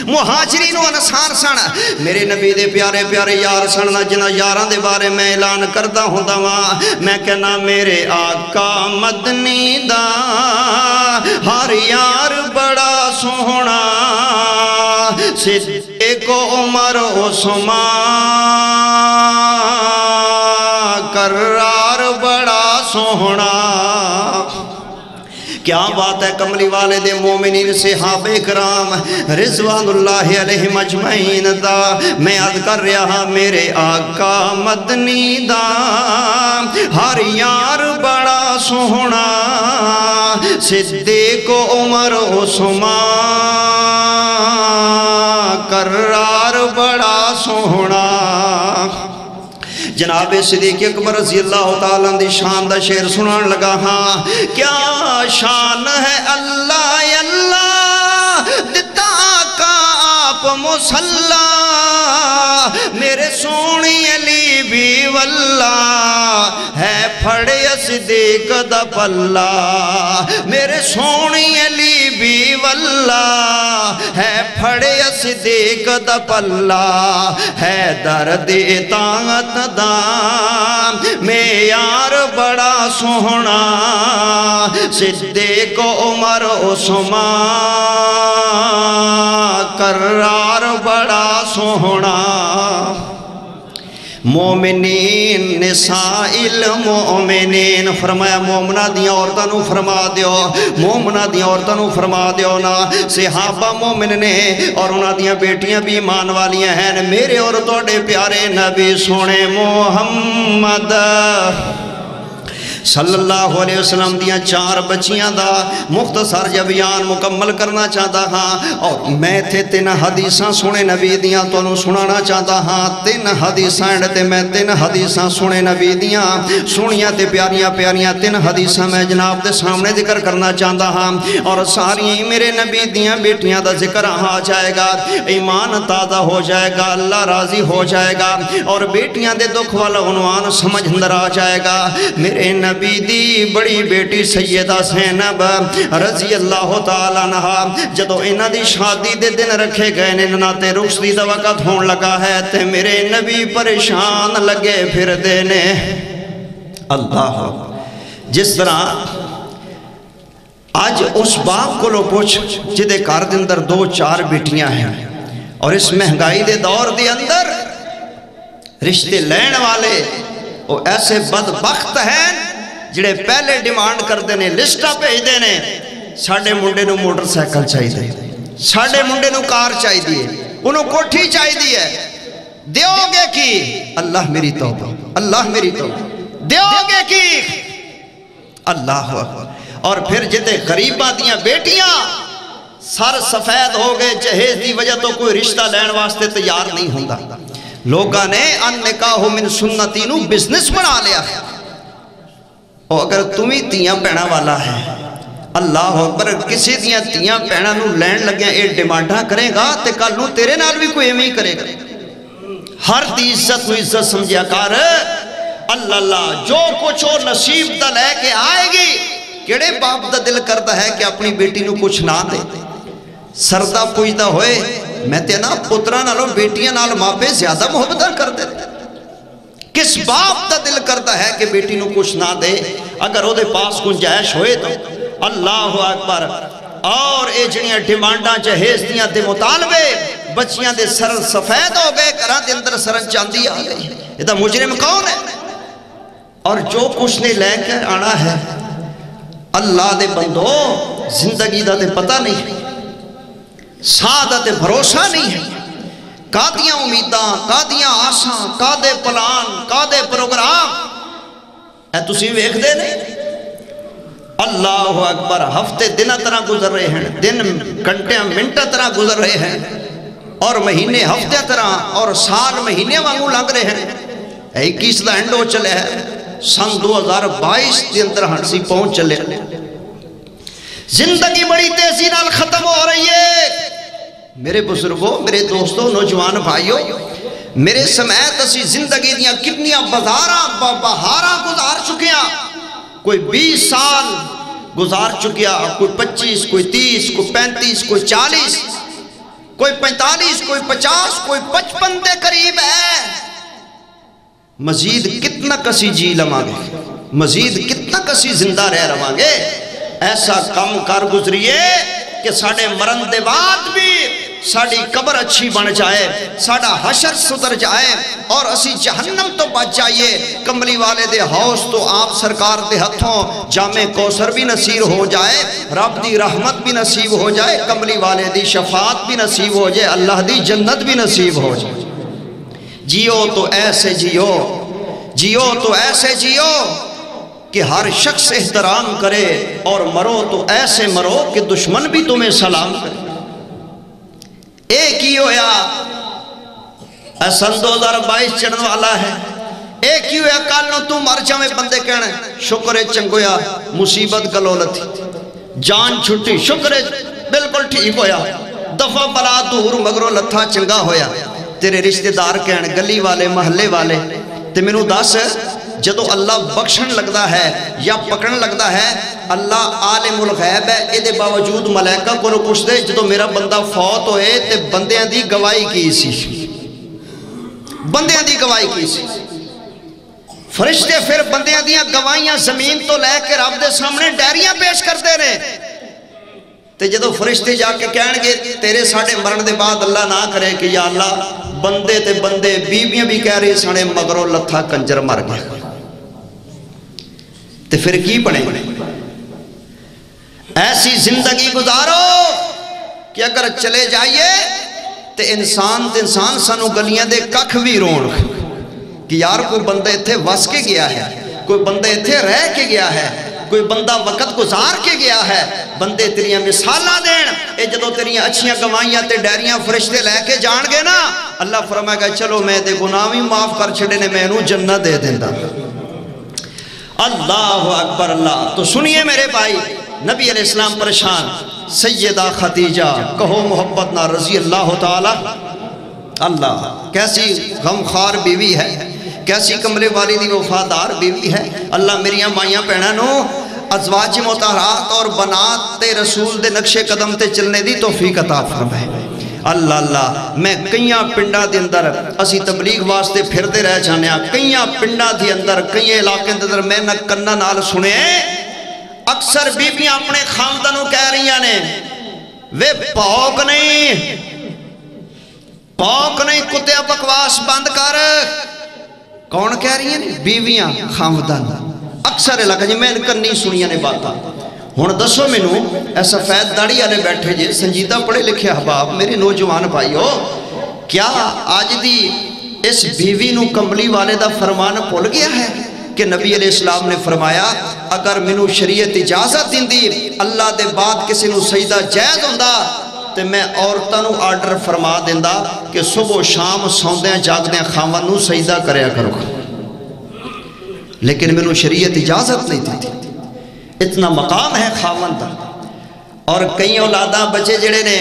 مہاجرین و انصار سن، میرے نبی دے پیارے پیارے یار سن، جنہ یاران دے بارے میں اعلان کردہ ہوں دواں، میں کہنا میرے آقا مدنی دا ہر یار بڑا سونا، صدیق عمر عثمان کرار بڑا سونا، کیا بات ہے کملی والد مومنین صحابہ کرام رضوان اللہ علیہم اجمعین دا میں عرض کر رہا میرے آقا مدنی دا ہر یار بڑا سوہنا صدیق عمر عثمان کرار بڑا سوہنا جناب صدیق اکبر رضی اللہ تعالیٰ دی شان دا شعر سنان لگا ہاں کیا شان ہے اللہ اللہ دتا کا آپ مسلح میرے سونی علی بھی واللہ ہے پھڑے صدیق دا پلہ میرے سونی علی بھی واللہ ہے پھڑے صدیق دا پلہ ہے درد اطاعت دام میں یار بڑا سوہنا صدیق عمر عثمان کرار بڑا سوہنا مومنین نساء المؤمنین فرمایا مومنہ دیاں عورتوں فرما دیو مومنہ دیاں عورتوں فرما دیو نا صحابہ مومن نے اور انہاں دیاں بیٹیاں بھی ایمان والیاں ہیں میرے اور توڑے پیارے نبی سونے محمد صلی اللہ علیہ وسلم دیاں 4 بچیاں دا مختصر جا بیان مکمل کرنا چاہتا ہاں اور میں تھے 3 حدیثاں سنے نبی دیاں تو انہوں سنانا چاہتا ہاں 3 حدیثاں اڑتے میں 3 حدیثاں سنے نبی دیاں سنیاں تے پیاریاں پیاریاں 3 حدیثاں میں جناب دے سامنے ذکر کرنا چاہتا ہاں اور ساری میرے نبی دیاں بیٹیاں دا ذکر آ جائے گا ایمان تازہ ہو جائے گا اللہ راضی ہو جائے گا اور بیٹیاں دے دکھ والا عنوان سمجھ اندر آ جائے گا میرے نبی دی بڑی بیٹی سیدہ زینب رضی اللہ تعالیٰ عنہ جدو انہاں دی شادی دے دن رکھے گئے انہاں تے رخصتی دا وقت ہون لگا ہے تے میرے نبی پریشان لگے پھر دینے اللہ جس طرح آج اس باپ کو لو پوچھ جدے کار دے اندر 2-4 بیٹیاں ہیں اور اس مہنگائی دے دور دے اندر رشتے لین والے وہ ایسے بدبخت ہیں جڑے پہلے ڈیمانڈ کر دینے لسٹہ بھیج دینے ساڑھے منڈے نو موٹر سائیکل چاہی دے ساڑھے منڈے نو کار چاہی دیے انہوں کوٹھی چاہی دیے دیو گے کی اللہ میری توبہ اللہ میری توبہ دیو گے کی اللہ اور پھر جتے غریبہ دیاں بیٹیاں سر سفید ہو گئے جہیز دی وجہ تو کوئی رشتہ لین واسطے تیار نہیں ہوندہ لوگاں نے ان نکاح من سنتی نو بزنس بنا لیا اور اگر تمہیں تیاں پینا والا ہے اللہ اکبر کسی دیاں تیاں پینا نو لین لگیاں ایک ڈیمانڈا کرے گا تے کل نو تیرے نال بھی کوئی ایمی کرے گا ہر دی عزت نو عزت سمجھیا کار اللہ اللہ جو کچھ اور نصیب دا لے کے آئے گی کیڑے باپ دا دل کرتا ہے کہ اپنی بیٹی نو کچھ نہ دے سردہ پوچھتا ہوئے میں تے نا پترہ نالو بیٹیاں نال ماں پہ زیادہ محبت کر دیتے کس باپ دا دل کرتا ہے کہ بیٹی نو کچھ نہ دے اگر وہ دے پاس گنجائش ہوئے تو اللہ اکبر اور اے جنیاں ڈیمانڈاں جہیز دیاں دے مطالبے بچیاں دے سرن سفید ہو گئے کران دے اندر سرن چاندی آ گئی یہ دا مجرم کون ہے اور جو کچھ نے لے کر آنا ہے اللہ دے بندو زندگی دا دے پتہ نہیں سادہ دے بھروسہ نہیں ہے کادیاں امیداں کادیاں آساں کادے پلان کادے پروگرام اے تسی ویکھ دے نہیں اللہ اکبر ہفتے دن طرح گزر رہے ہیں دن گھنٹے منٹ طرح گزر رہے ہیں اور مہینے ہفتے طرح اور سال مہینے وانگو لگ رہے ہیں 21 دا اینڈ ہو چلے ہیں سن 2022 کے اندر ہنسی پہنچ چلے زندگی بڑی تیزی نال ختم ہو رہی ہے میرے بزرگوں میرے دوستوں نوجوان بھائیوں میرے سمیت اسی زندگی دیاں کتنیاں بہاراں گزار چکیاں کوئی 20 سال گزار چکیا کوئی 25 کوئی 30 کوئی 35 کوئی 40 کوئی 45 کوئی 50 کوئی 55 دے قریب ہے مزید کتنا کسی جی لمانگے مزید کتنا کسی زندہ رہ روانگے ایسا کم کر گزریے کہ ساڑھے مرن دے بعد بھی ساڑی قبر اچھی بن جائے، ساڑا حشر ستر جائے اور اسی جہنم تو بچ جائیے۔ کملی والے دے حوض تو آپ سرکار دے ہتھوں جامع کوثر بھی نصیب ہو جائے، رب دی رحمت بھی نصیب ہو جائے، کملی والے دی شفاعت بھی نصیب ہو جائے، اللہ دی جنت بھی نصیب ہو جائے۔ جیو تو ایسے جیو، جیو تو ایسے جیو کہ ہر شخص احترام کرے، اور مرو تو ایسے مرو کہ دشمن بھی تمہیں سلام کرے۔ ایک ہی ہویا سن 2022 چڑھن والا ہے، ایک ہی ہویا کالوں تو مر جاویں بندے کہنے شکر چنگویا مصیبت گلولت جان چھٹی، شکر بالکل ٹھیک ہویا، دفعہ بلا دور مگروں لتھا چنگا ہویا۔ تیرے رشتہ دار کہنے گلی والے محلے والے تے میں نو دس جدو اللہ بخشن لگتا ہے یا پکڑن لگتا ہے، اللہ عالم الغیب ہے، اے دے باوجود ملائکہ کو پوچھ دے جدو میرا بندہ فوت ہوئے تے بندیاں دی گواہی کی سی، بندیاں دی گواہی کی سی۔ فرشتے پھر بندیاں دیاں گواہیاں زمین تو لے کے رب دے سامنے ڈیریاں پیش کرتے رہے، تے جدو فرشتے جا کے کہن گے تیرے ساڑھے مرن دے بعد اللہ نہ کرے کہ یا اللہ بندے تے بندے بیویاں بھی کہہ رہے ساڑھے مگروں لتھا کنجر مر گیا، تے پھر کی بنے؟ ایسی زندگی گزارو کہ اگر چلے جائیے تے انسان سانو گلیاں دے ککھ بھی رون کہ یار کوئی بندے تھے وس کے گیا ہے، کوئی بندے تھے رہ کے گیا ہے، کوئی بندہ وقت گزار کے گیا ہے، بندے تیریاں مثالہ دین۔ اے جدو تیریاں اچھیاں گواہیاں تے ڈیریاں فرشتے لے کے جان گے نا، اللہ فرمائے گا چلو میں دے گناہ بھی معاف کر چھڑے نے میں انہوں جنت دے دیندہ۔ اللہ اکبر اللہ۔ تو سنیے میرے بھائی، نبی علیہ السلام پریشان، سیدہ خدیجہ کہو محبت نہ رضی اللہ تعالی، اللہ کیسی غمخوار بیوی ہے، کیسی کملے والی دی وفادار بیوی ہے۔ اللہ میریاں مائیاں پہنانو ازواج مطہرات اور بنات تے رسول دے نقش قدم تے چلنے دی توفیق عطا فرمائے۔ اللہ اللہ، میں کئیاں پنڈا دے اندر اسی تبلیغ واسطے پھر دے رہ جانے ہیں، کئیاں پنڈا دے اندر کئیاں علاقے دے اندر میں نہ کنہ نال سنے اکثر بیبیاں اپنے خاندانوں کہہ رہی ہیں وے پاک نہیں کتے بکواس بند کر۔ کون کہہ رہی ہیں؟ بیویاں خاندان اکثر علاقہ جی میں کنی سنیاں نے باتا۔ ہون دسو میں نو ایسا فید داڑی آلے بیٹھے جے سنجیدہ پڑھے لکھے احباب میرے نوجوان بھائی ہو، کیا آج دی اس بیوی نو کملی والے دا فرمان پھول گیا ہے کہ نبی علیہ السلام نے فرمایا اگر منو شریعت اجازت دیندی اللہ دے بعد کسی نو سجدہ جائز ہوندہ تے میں عورتانو آرڈر فرما دیندہ کہ صبح و شام سوندیاں جاگدیاں خاون نو سجدہ کریا کرو، لیکن منو شریعت اجازت نہیں دیتی۔ اتنا مقام ہے خاون دا، اور کئی اولاداں بچے جڑے نے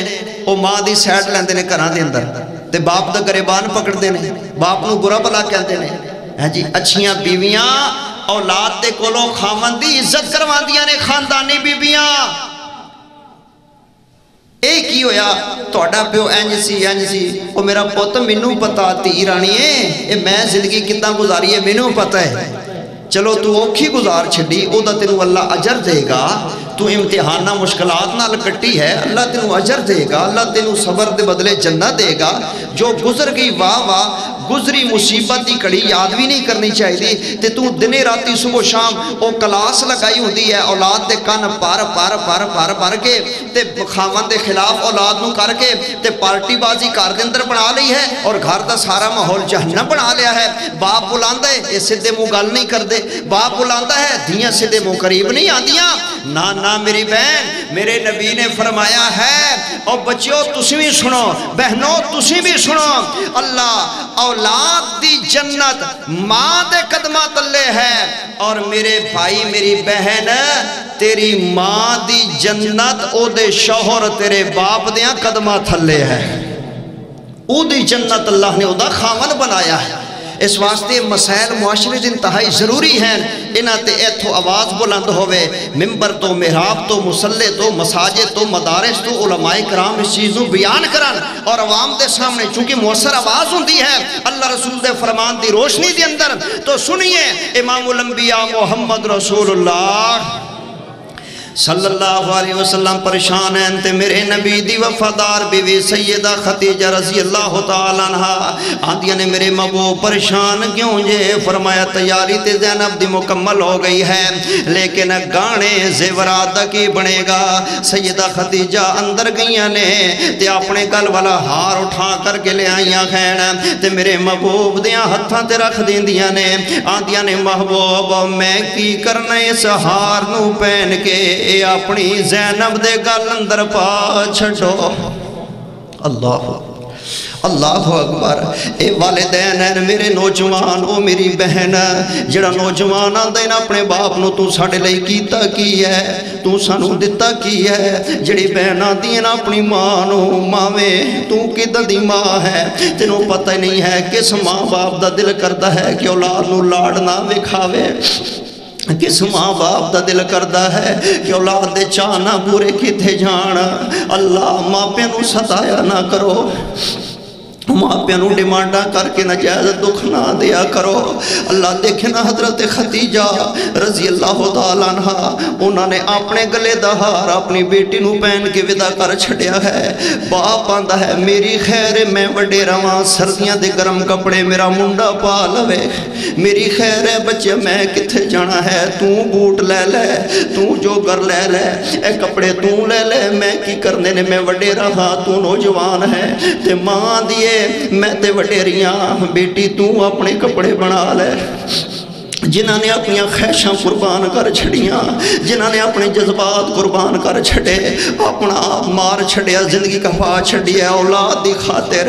وہ ماں دی سیڈ لیندے نے گھراں دے اندر تے باپ دا گریبان پکڑ نے، باپ نو برا بھلا کہندے نے۔ جی اچھیاں بیویاں اولاد دے کولوں خاون دی عزت کرواندیاں نے، خاندانی بیویاں۔ ایک ہی ہویا توڑا پیو اینج سی او میرا پوت منو پتا تی رانی ہے اے میں زندگی کتنا گزاری ہے منو پتا ہے، چلو تو اوکھی گزار چھڑی او دا تینو اللہ اجر دے گا، تو امتحانہ مشکلات نال کٹی ہے اللہ تینو اجر دے گا، اللہ تینو صبر دے بدلے جنت دے گا۔ جو گزر گئی واہ واہ، گزری مصیبت دی کڑی یاد بھی نہیں کرنی چاہیے تے تو دنے راتی صبح شام او کلاس لگائی ہوندی ہے اولاد دے کان پار کے تے خاون دے خلاف اولاد نو کر کے تے پارٹی بازی گھر دے اندر بنا لی ہے اور گھر دا سارا ماحول جہنم بنا لیا ہے۔ باپ بلاندا ہے اے سدھے منہ گل نہیں کردے، باپ بلاندا ہے دھیاں سدھے منہ قریب نہیں آندیاں۔ نہ میری بہن، میرے نبی نے فرمایا ہے اور بچیوں تسی بھی سنو، بہنوں تسی بھی سنو، اللہ اولاد دی جنت ماں دے قدمہ تلے ہے، اور میرے بھائی میری بہن تیری ماں دی جنت او دے شوہر تیرے باپ دیاں قدمہ تھلے ہے، او دی جنت اللہ نے او دا خامن بنایا ہے۔ اس واسطے مسائل معاشرے دن انتہائی ضروری ہیں، انہاں تے ایتھو آواز بلند ہوئے، ممبر تو محراب تو مسلح تو مساجد تو مدارس تو علماء کرام اس چیزوں بیان کرن اور عوام دے سامنے چونکہ مؤثر آواز ہوندی ہے اللہ رسول دے فرمان دی روشنی دے اندر۔ تو سنیے امام الانبیاء محمد رسول اللہ صلی اللہ علیہ وسلم پریشان ہیں تے میرے نبی دی وفادار بیوی سیدہ خدیجہ رضی اللہ تعالیٰ عنہ آندیاں نے میرے محبوب پریشان کیوں جے؟ فرمایا تیاری تے زینب دی مکمل ہو گئی ہے لیکن گانے زیورات دا کی بنے گا۔ سیدہ خدیجہ اندر گئیاں نے تے اپنے گل والا ہار اٹھا کر کے لے آئیاں خین تے میرے محبوب دیاں ہتھاں تے رکھ دیندیاں نے آندیاں نے محبوب میں کی کرنا اس ہار نو پہن کے اے اپنی زینب دے گل اندر پا چھڑو۔ اللہ اللہ اکبر۔ اے والدین ہیں میرے نوجوان، او میری بہن جڑا نوجوان آندے نا اپنے باپ نو تو ساڑے لئی کیتا کی ہے، تو سانو دتا کی ہے۔ جڑی بہن آندی ہے نا اپنی ماں نو ماویں تو کدھر دی ماں ہے، تینوں پتہ نہیں ہے کس ماں باپ دا دل کرتا ہے کہ اولاد نو لاڑ نہ وکھاوے، کس ماں باپ دا دل کردہ ہے کہ اولاد دے چانا پورے کیتے جان۔ اللہ ماں پہ نو ستایا نہ کرو، ماں پہ نو ڈیمانڈا کر کے نجائز دکھ نہ دیا کرو۔ اللہ دیکھنا حضرت خدیجہ رضی اللہ تعالیٰ عنہ انہوں نے اپنے گلے دا ہار اپنی بیٹی نو پہن کے ودا کر چھڑیا ہے۔ باپ آندہ ہے میری خیر میں وڈے رواں، سردیاں دے گرم کپڑے میرا منڈا پا لوے، میری خیر ہے بچے میں کتھے جانا ہے، تو بوٹ لے لے، تو جو گر لے لے، اے کپڑے تو لے لے، میں کی کرنے نے میں وڈے رہا تو نوجوان ہے، تے ماں دیے میں تے وڈیریاں، بیٹی تو اپنے کپڑے بنا لے۔ جنہاں نے اپنی خواہشاں قربان کر چھڑیاں، جنہاں نے اپنے جذبات قربان کر چھڑے، اپنا مار چھڑیا، زندگی کفا چھڑیا اولاد دی خاطر،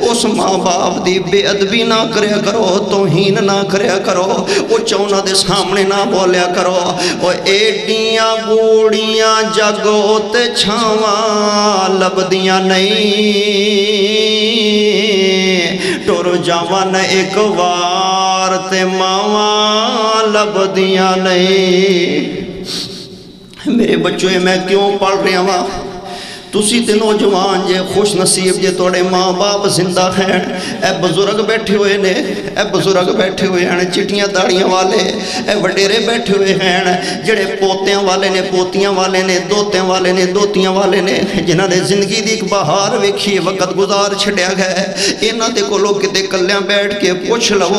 اس ماں باپ دی بے ادبی نہ کریا کرو، توہین نہ کریا کرو، وہ چونا دے سامنے نہ بولیا کرو۔ وہ ایڈیاں گوڑیاں جگو تے چھاواں لبدیاں نہیں، ٹور جاوان ایک وار تے ماواں لبدیاں نہیں۔ میرے بچوں میں کیوں پڑھ رہا ہاں؟ تسی تے نوجوان جے خوش نصیب جے توڑے ماں باپ زندہ ہیں، اے بزرگ بیٹھے ہوئے نے، اے بزرگ بیٹھے ہوئے ہیں، چٹیاں داڑیاں والے، اے وڈیرے بیٹھے ہوئے ہیں، جڑے پوتیاں والے نے، پوتیاں والے نے، دوتیاں والے نے، دوتیاں والے نے، جنہاں نے زندگی دی ایک بہار ویکھی وقت گزار چھڑیا گئے، انہاں دے کو لوگ کتے کلیاں بیٹھ کے پوچھ لو،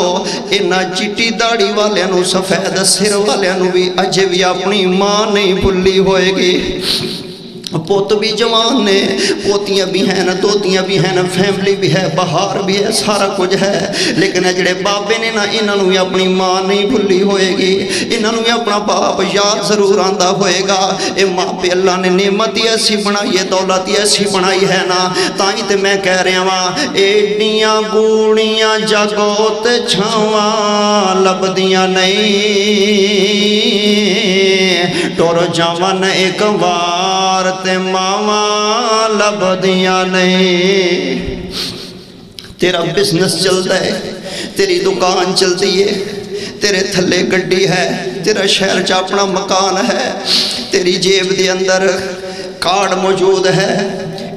انہاں چٹی داڑی والے نو سفید سر والے نو بھی اجے بھی اپنی ماں نہیں بھلی ہوئے گی۔ پوت بھی جوان نے، پوتیاں بھی ہیں، دوتیاں بھی ہیں، فیملی بھی ہے، بہار بھی ہے، سارا کچھ ہے، لیکن جڑے بابے نے نا انہاں نو بھی اپنی ماں نہیں بھلی ہوئے گی، انہاں نو بھی اپنا باپ یاد ضرور آندہ ہوئے گا۔ اے ماں پہ اللہ نے نعمت ایسی بنائی ہے، دولت ایسی بنائی ہے نا، تائیں تے میں کہہ رہا ہوں ایڈیاں گوڑیاں جگو تے چھاواں لبدیاں نہیں، ٹور جاوان ایک وار تے ماواں لبدیاں نہیں۔ تیرا بزنس چلتا ہے، تیری دکان چلتی ہے، تیرے تھلے گڈی ہے، تیرا شہر چا اپنا مکان ہے، تیری جیب دے اندر کارڈ موجود ہے،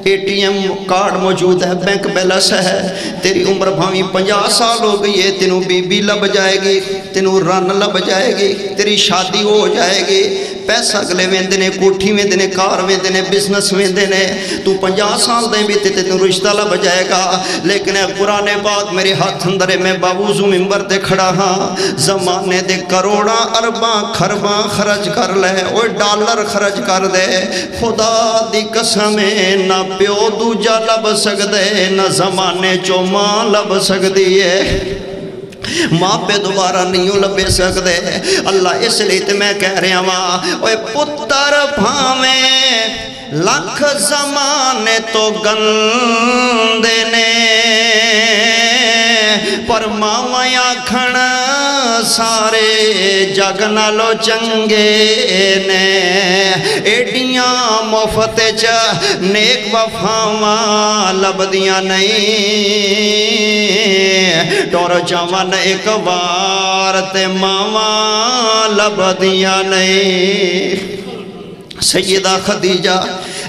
اے ٹی ایم کارڈ موجود ہے، بینک بیلنس ہے، تیری عمر بھاویں 50 سال ہو گئی ہے، تینوں بی بی لب جائے گی، تینوں رن لب جائے گی، تیری شادی ہو جائے گی، پیسہ اگلے ویندے نے، کوٹھی ویندے نے، کار ویندے نے، بزنس ویندے نے، تو 50 سال دیں بھی تینوں رشتہ لب جائے گا، لیکن قرآن پاک میرے ہاتھ اندر میں باوضو منبر تے کھڑا ہاں، زمانے دے کروڑاں ارباں خرباں خرچ کر لے، اوہ ڈالر خرچ کر دے، خدا دی قسمیں نہ پیو دوجا لب سکدے، نہ زمانے چو ماں لب سکدی ہے، ماں پہ دوبارہ نہیں لبے سکدے۔ اللہ اس لیے تے میں کہہ رہا ہوں اوے پتر بھاویں لکھ زمانے تو گندے نے، پر ماں آکھن سارے جگ نالو چنگے نے، ایڈیاں مفت چ نیک وفاواں لبدیاں نہیں، ٹور جاوان ایک وار تے ماواں لبدیاں نہیں۔ سیدہ خدیجہ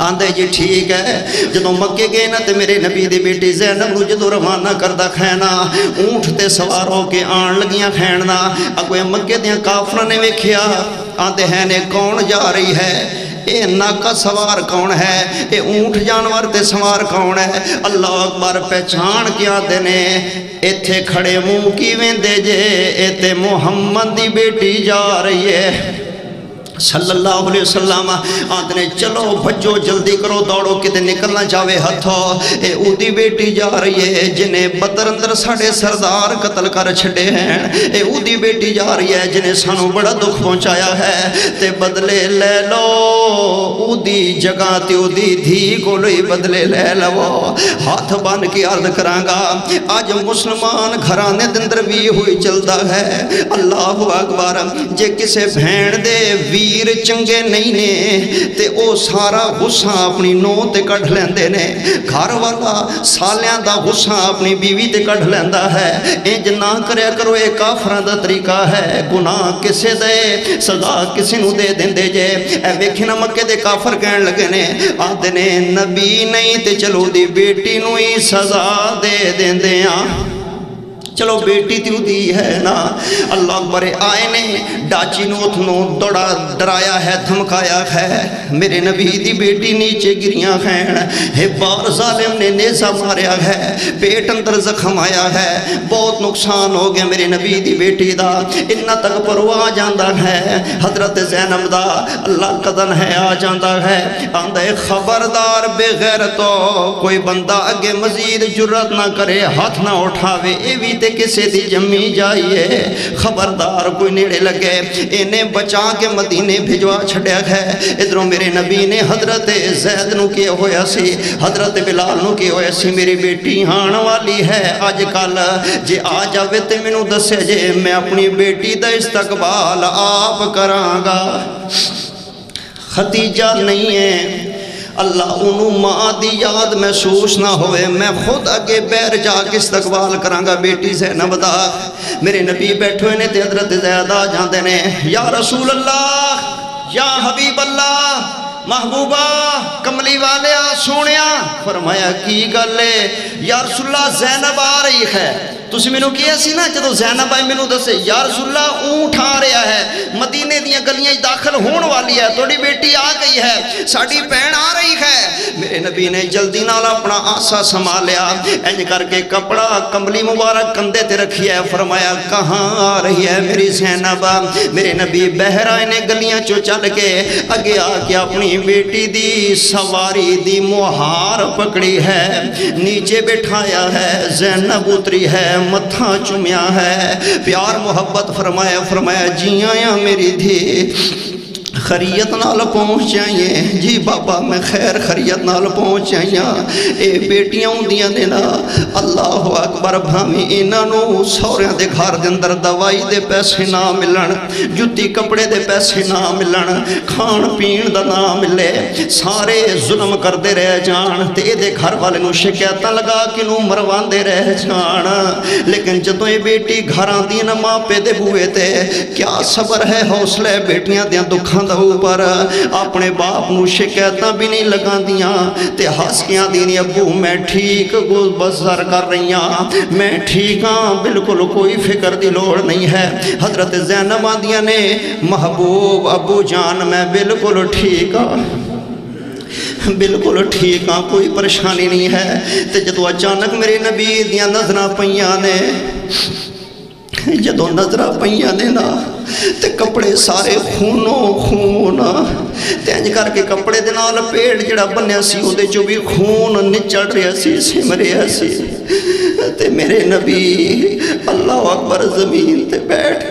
آندے جی ٹھیک ہے جدوں مکے گئے نا تے میرے نبی دی بیٹی زینب نو جدوں روانہ کردہ کھینا اونٹ تے سوار ہو کے آن لگیاں کھیننا اگوے مکے دیاں کافراں نے ویکھیا آندے ہیں نے کون جا رہی ہے اے ناکا سوار کون ہے اے اونٹ جانور تے سوار کون ہے اللہ اکبر پہچان کیا دینے ایتھے کھڑے منہ کی ویندے جے اے تے محمد دی بیٹی جا رہی ہے صلی اللہ علیہ وسلم آدھنے چلو بھجو جلدی کرو دوڑو کتے نکلنا چاہوے ہتھو اے او دی بیٹی جا رہی ہے جنہیں بدر اندر ساڑھے سردار قتل کر چھڑے ہیں اے او دی بیٹی جا رہی ہے جنہیں سانو بڑا دکھ پہنچایا ہے تے بدلے لے لو او دی جگہ تے او دی دھی کو لئی بدلے لے لو ہاتھ بان کی عرض کرانگا آج مسلمان گھرانے دندر بھی ہوئی چلتا ہے اللہ اکبر جے کسے بھین دے ویر چنگے نہیں نے تے او سارا غصہ اپنی نو تے کڑھ لیندے نے گھر والا سالیاں دا غصہ اپنی بیوی تے کڑھ لیندا ہے انج نہ کریا کرو اے کافراں دا طریقہ ہے گناہ کسے دے سزا کسے نو دے دیندے جے اے ویکھی نہ مکے دے کافر کہن لگے نے آندے نے نبی نہیں تے چلو دی بیٹی نو ہی سزا دے دیندے ہاں چلو بیٹی تیو دی ہے نا اللہ اکبر آئے نے ڈاچی نو اتنو دوڑا ڈرایا ہے دھمکایا ہے میرے نبی دی بیٹی نیچے گریاں خین بار ظالم نے نیزہ ماریا ہے پیٹ اندر زخم آیا ہے بہت نقصان ہو گیا میرے نبی دی بیٹی دا انہا تک پروا جاندہ ہے حضرت زینب دا اللہ قدن ہے آ جاندہ ہے آندہ خبردار بغیر تو کوئی بندہ اگے مزید جرت نہ کرے ہاتھ نہ اٹھاوے ایوی تے کسے دی جمی جائیے خبردار کوئی نیڑے لگے انہیں بچا کے مدینے بھجوا چھڑیا ہے ادھروں میرے نبی نے حضرت زید نو کیا ہویا سی حضرت بلال نو کیا ہویا سی میری بیٹی ہان والی ہے آج کل جے آج آوے تے منو دسے جے میں اپنی بیٹی دا استقبال آپ کرانگا خدیجہ نہیں ہے اللہ انہوں ماں دی یاد محسوس نہ ہوئے میں خود اگے بیر جا کے استقبال کرانگا بیٹی زینب دا میرے نبی بیٹھوئے نے تے حضرت زیادہ جاندے نے یا رسول اللہ یا حبیب اللہ محبوبہ کملی والیا سونیا فرمایا کی گلے یا رسول اللہ زینب آ رہی ہے تُسی میں نو کیا سی نا جدو زینب آئی میں نو دسے یا رسول اللہ اونٹ آ رہا ہے مدینے دیاں گلیاں داخل ہون والی ہے توڑی بیٹی آ گئی ہے ساڑی پہن آ رہی ہے میرے نبی نے جلدی نالا اپنا آسا سمالیا انج کر کے کپڑا کملی مبارک کندے تے رکھی ہے فرمایا کہاں آ رہی ہے میری زینب میرے نبی بہرائے نے گلیاں چو چل کے اگے آ کے اپنی بیٹی دی سواری دی مہار پکڑی ہے نیچے بٹھایا ہے زینب اتری ہے متھا چمیا ہے پیار محبت فرمایا جی آیا میری دھی خریت نال پہنچ جائیں جی بابا میں خیر خریت نال پہنچ جائیں اے بیٹیاں ہوندیاں نے نا اللہ اکبر بھامی انہوں سوریاں دے گھر دے اندر دوائی دے پیسے نہ ملن جتی کپڑے دے پیسے نہ ملن کھان پین دا نہ ملے سارے ظلم کر دے رہ جان تے دے گھر والے نو شکایتاں لگا کہ نو مروان دے رہ جان لیکن جدوں یہ بیٹی گھران دی نہ ماں پہ دے بوئے تے کیا صبر ہے حوصلے بیٹیاں دیاں دکھاں دا اوپر اپنے باپ نو شکایتاں بھی نہیں لگان دیاں تے ہسکیاں دینی ابو میں ٹھیک بسر کر رہی ہاں میں ٹھیک ہاں بالکل کوئی فکر دی لوڑ نہیں ہے حضرت زینب آدیاں نے محبوب ابو جان میں بالکل ٹھیک ہاں بالکل ٹھیک ہاں کوئی پریشانی نہیں ہے تے جدو اچانک میرے نبی دیاں نظرہ پہیاں نے جدو نظرہ پہیاں نے نا تے کپڑے سارے خونوں خون تے انج کر کے کپڑے دے نال پیڑ جڑا بنیا سی او دے جو بھی خون نچڑ رہا سی سم رہا سی تے میرے نبی اللہ اکبر زمین تے بیٹھ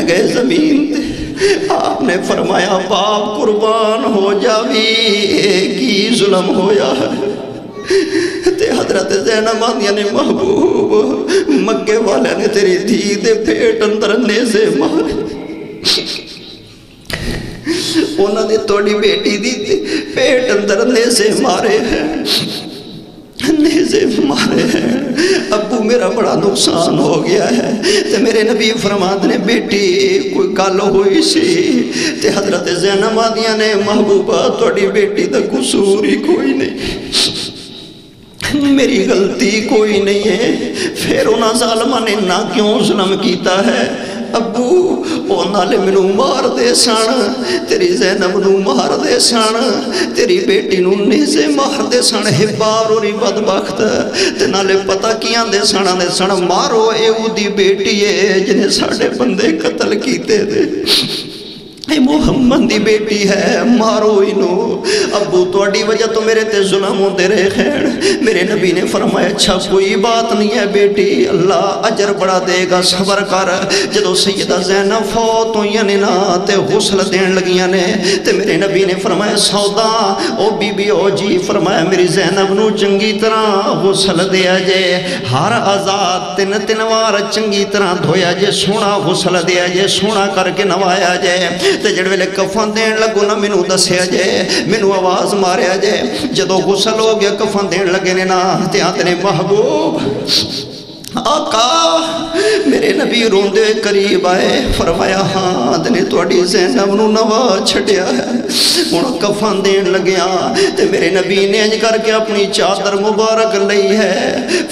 گئے زمین تے آپ نے فرمایا باپ قربان ہو جاوی کی ظلم ہویا تے حضرت زینب آدیاں نے محبوب مکے والے نے تیری دھی دے پیٹ اندر نیزے مارے انہوں نے توڑی بیٹی دی پیٹ اندر نیزے مارے ہیں نیزے مارے ہیں، ابو میرا بڑا نقصان ہو گیا ہے۔ تے میرے نبی فرماتے نے بیٹی کوئی گل ہوئی سی تے حضرت زینب آدیاں نے محبوبہ تھوڑی بیٹی دا قصور ہی کوئی نہیں، میری غلطی کوئی نہیں ہے، پھر انہاں ظالمہ نے نہ کیوں ظلم کیتا ہے؟ ابو او نالے منو مار دے سن، تیری زینب نو مار دے سن، تیری بیٹی نو نیزے مار دے سن، ہبار اور بدبخت تے نالے پتہ کیاں دے سن مارو اے او دی بیٹی ہے جنہیں ساڑے بندے قتل کیتے دے، اے محمد دی بیٹی ہے، مارو انہو۔ ابو توڑی وجہ تو میرے تے ظلم ہوندے رہے خیر۔ میرے نبی نے فرمایا اچھا کوئی بات نہیں ہے بیٹی، اللہ اجر بڑا دے گا، صبر کر۔ جدو سیدہ زینب فوت ہوئیاں نے نا تے غسل دین لگیاں نے تے میرے نبی نے فرمایا سودا او بی بی او جی، فرمایا میری زینب نو چنگی طرح غسل دیا جے، ہر آزاد تین وار چنگی طرح دھویا جے، سونا غسل دیا جے، سونا کر کے نوایا جے۔ تے جڑ ویلے کفن دین لگو نا مینوں دسیا جے، مینوں آواز ماریا جے، جدو غسل ہو گیا کفن دین لگے نے نا تے آتے نے محبوب آقا میرے نبی روندے قریب آئے، فرمایا ہاں دنے توڑی زینب نو نوا چھڑیا ہے، انہوں کفن دین لگیا تے میرے نبی نے انج کر کے اپنی چادر مبارک لئی ہے،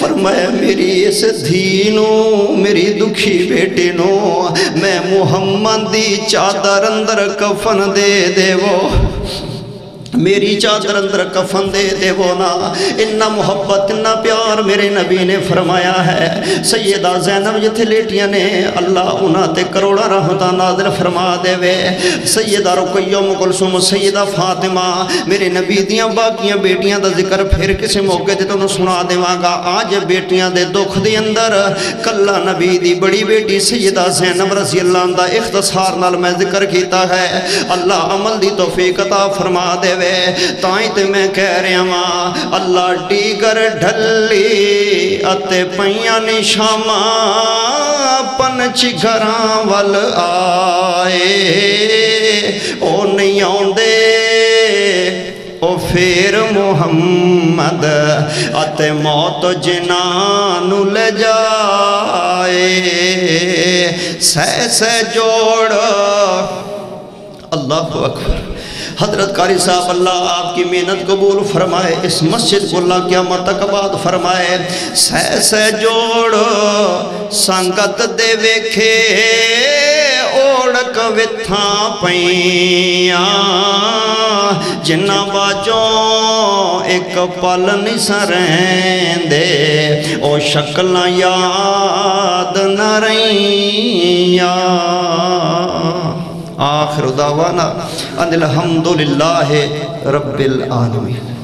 فرمایا میری اس دھینو میری دکھی بیٹے نو میں محمد دی چادر اندر کفن دے دے وہ، میری چادر اندر کفن دے دے وہ نا، اتنا محبت اتنا پیار میرے نبی نے فرمایا ہے۔ سیدہ زینب جتھے لیٹیاں نے اللہ انہاں تے کروڑا رحمتہ نازل فرما دے وے، سیدہ رقیہ ام کلثوم، سیدہ فاطمہ، میرے نبی دیاں باقیاں بیٹیاں دا ذکر پھر کسی موقع تے تو سنا دے گا۔ آج بیٹیاں دے دکھ دے اندر کلہ نبی دی بڑی بیٹی سیدہ زینب رضی اللہ عنہ دا اختصار نال میں ذکر کیتا ہے، اللہ عمل دی توفیق عطا فرما دے وے۔ تائیں تے میں کہہ رہا ہاں اللہ ڈیگر ڈھلی اتے پیاں نشاما پنچ گھراں ول آئے، او نہیں آندے او پھر محمد اتے موت جنان لے جائے، سہ جوڑ اللہ اکبر۔ حضرت قاری صاحب اللہ آپ کی محنت قبول فرمائے، اس مسجد کو اللہ قیامت تک آباد فرمائے، سہ جوڑ سنگت دے ویکھے اوڑک وتھاں پیاں، جنہ باجوں ایک پل نہیں سرین دے، او شکلاں یاد نہ رہیاں۔ آخر دعوانا ان الحمدللہ رب العالمین۔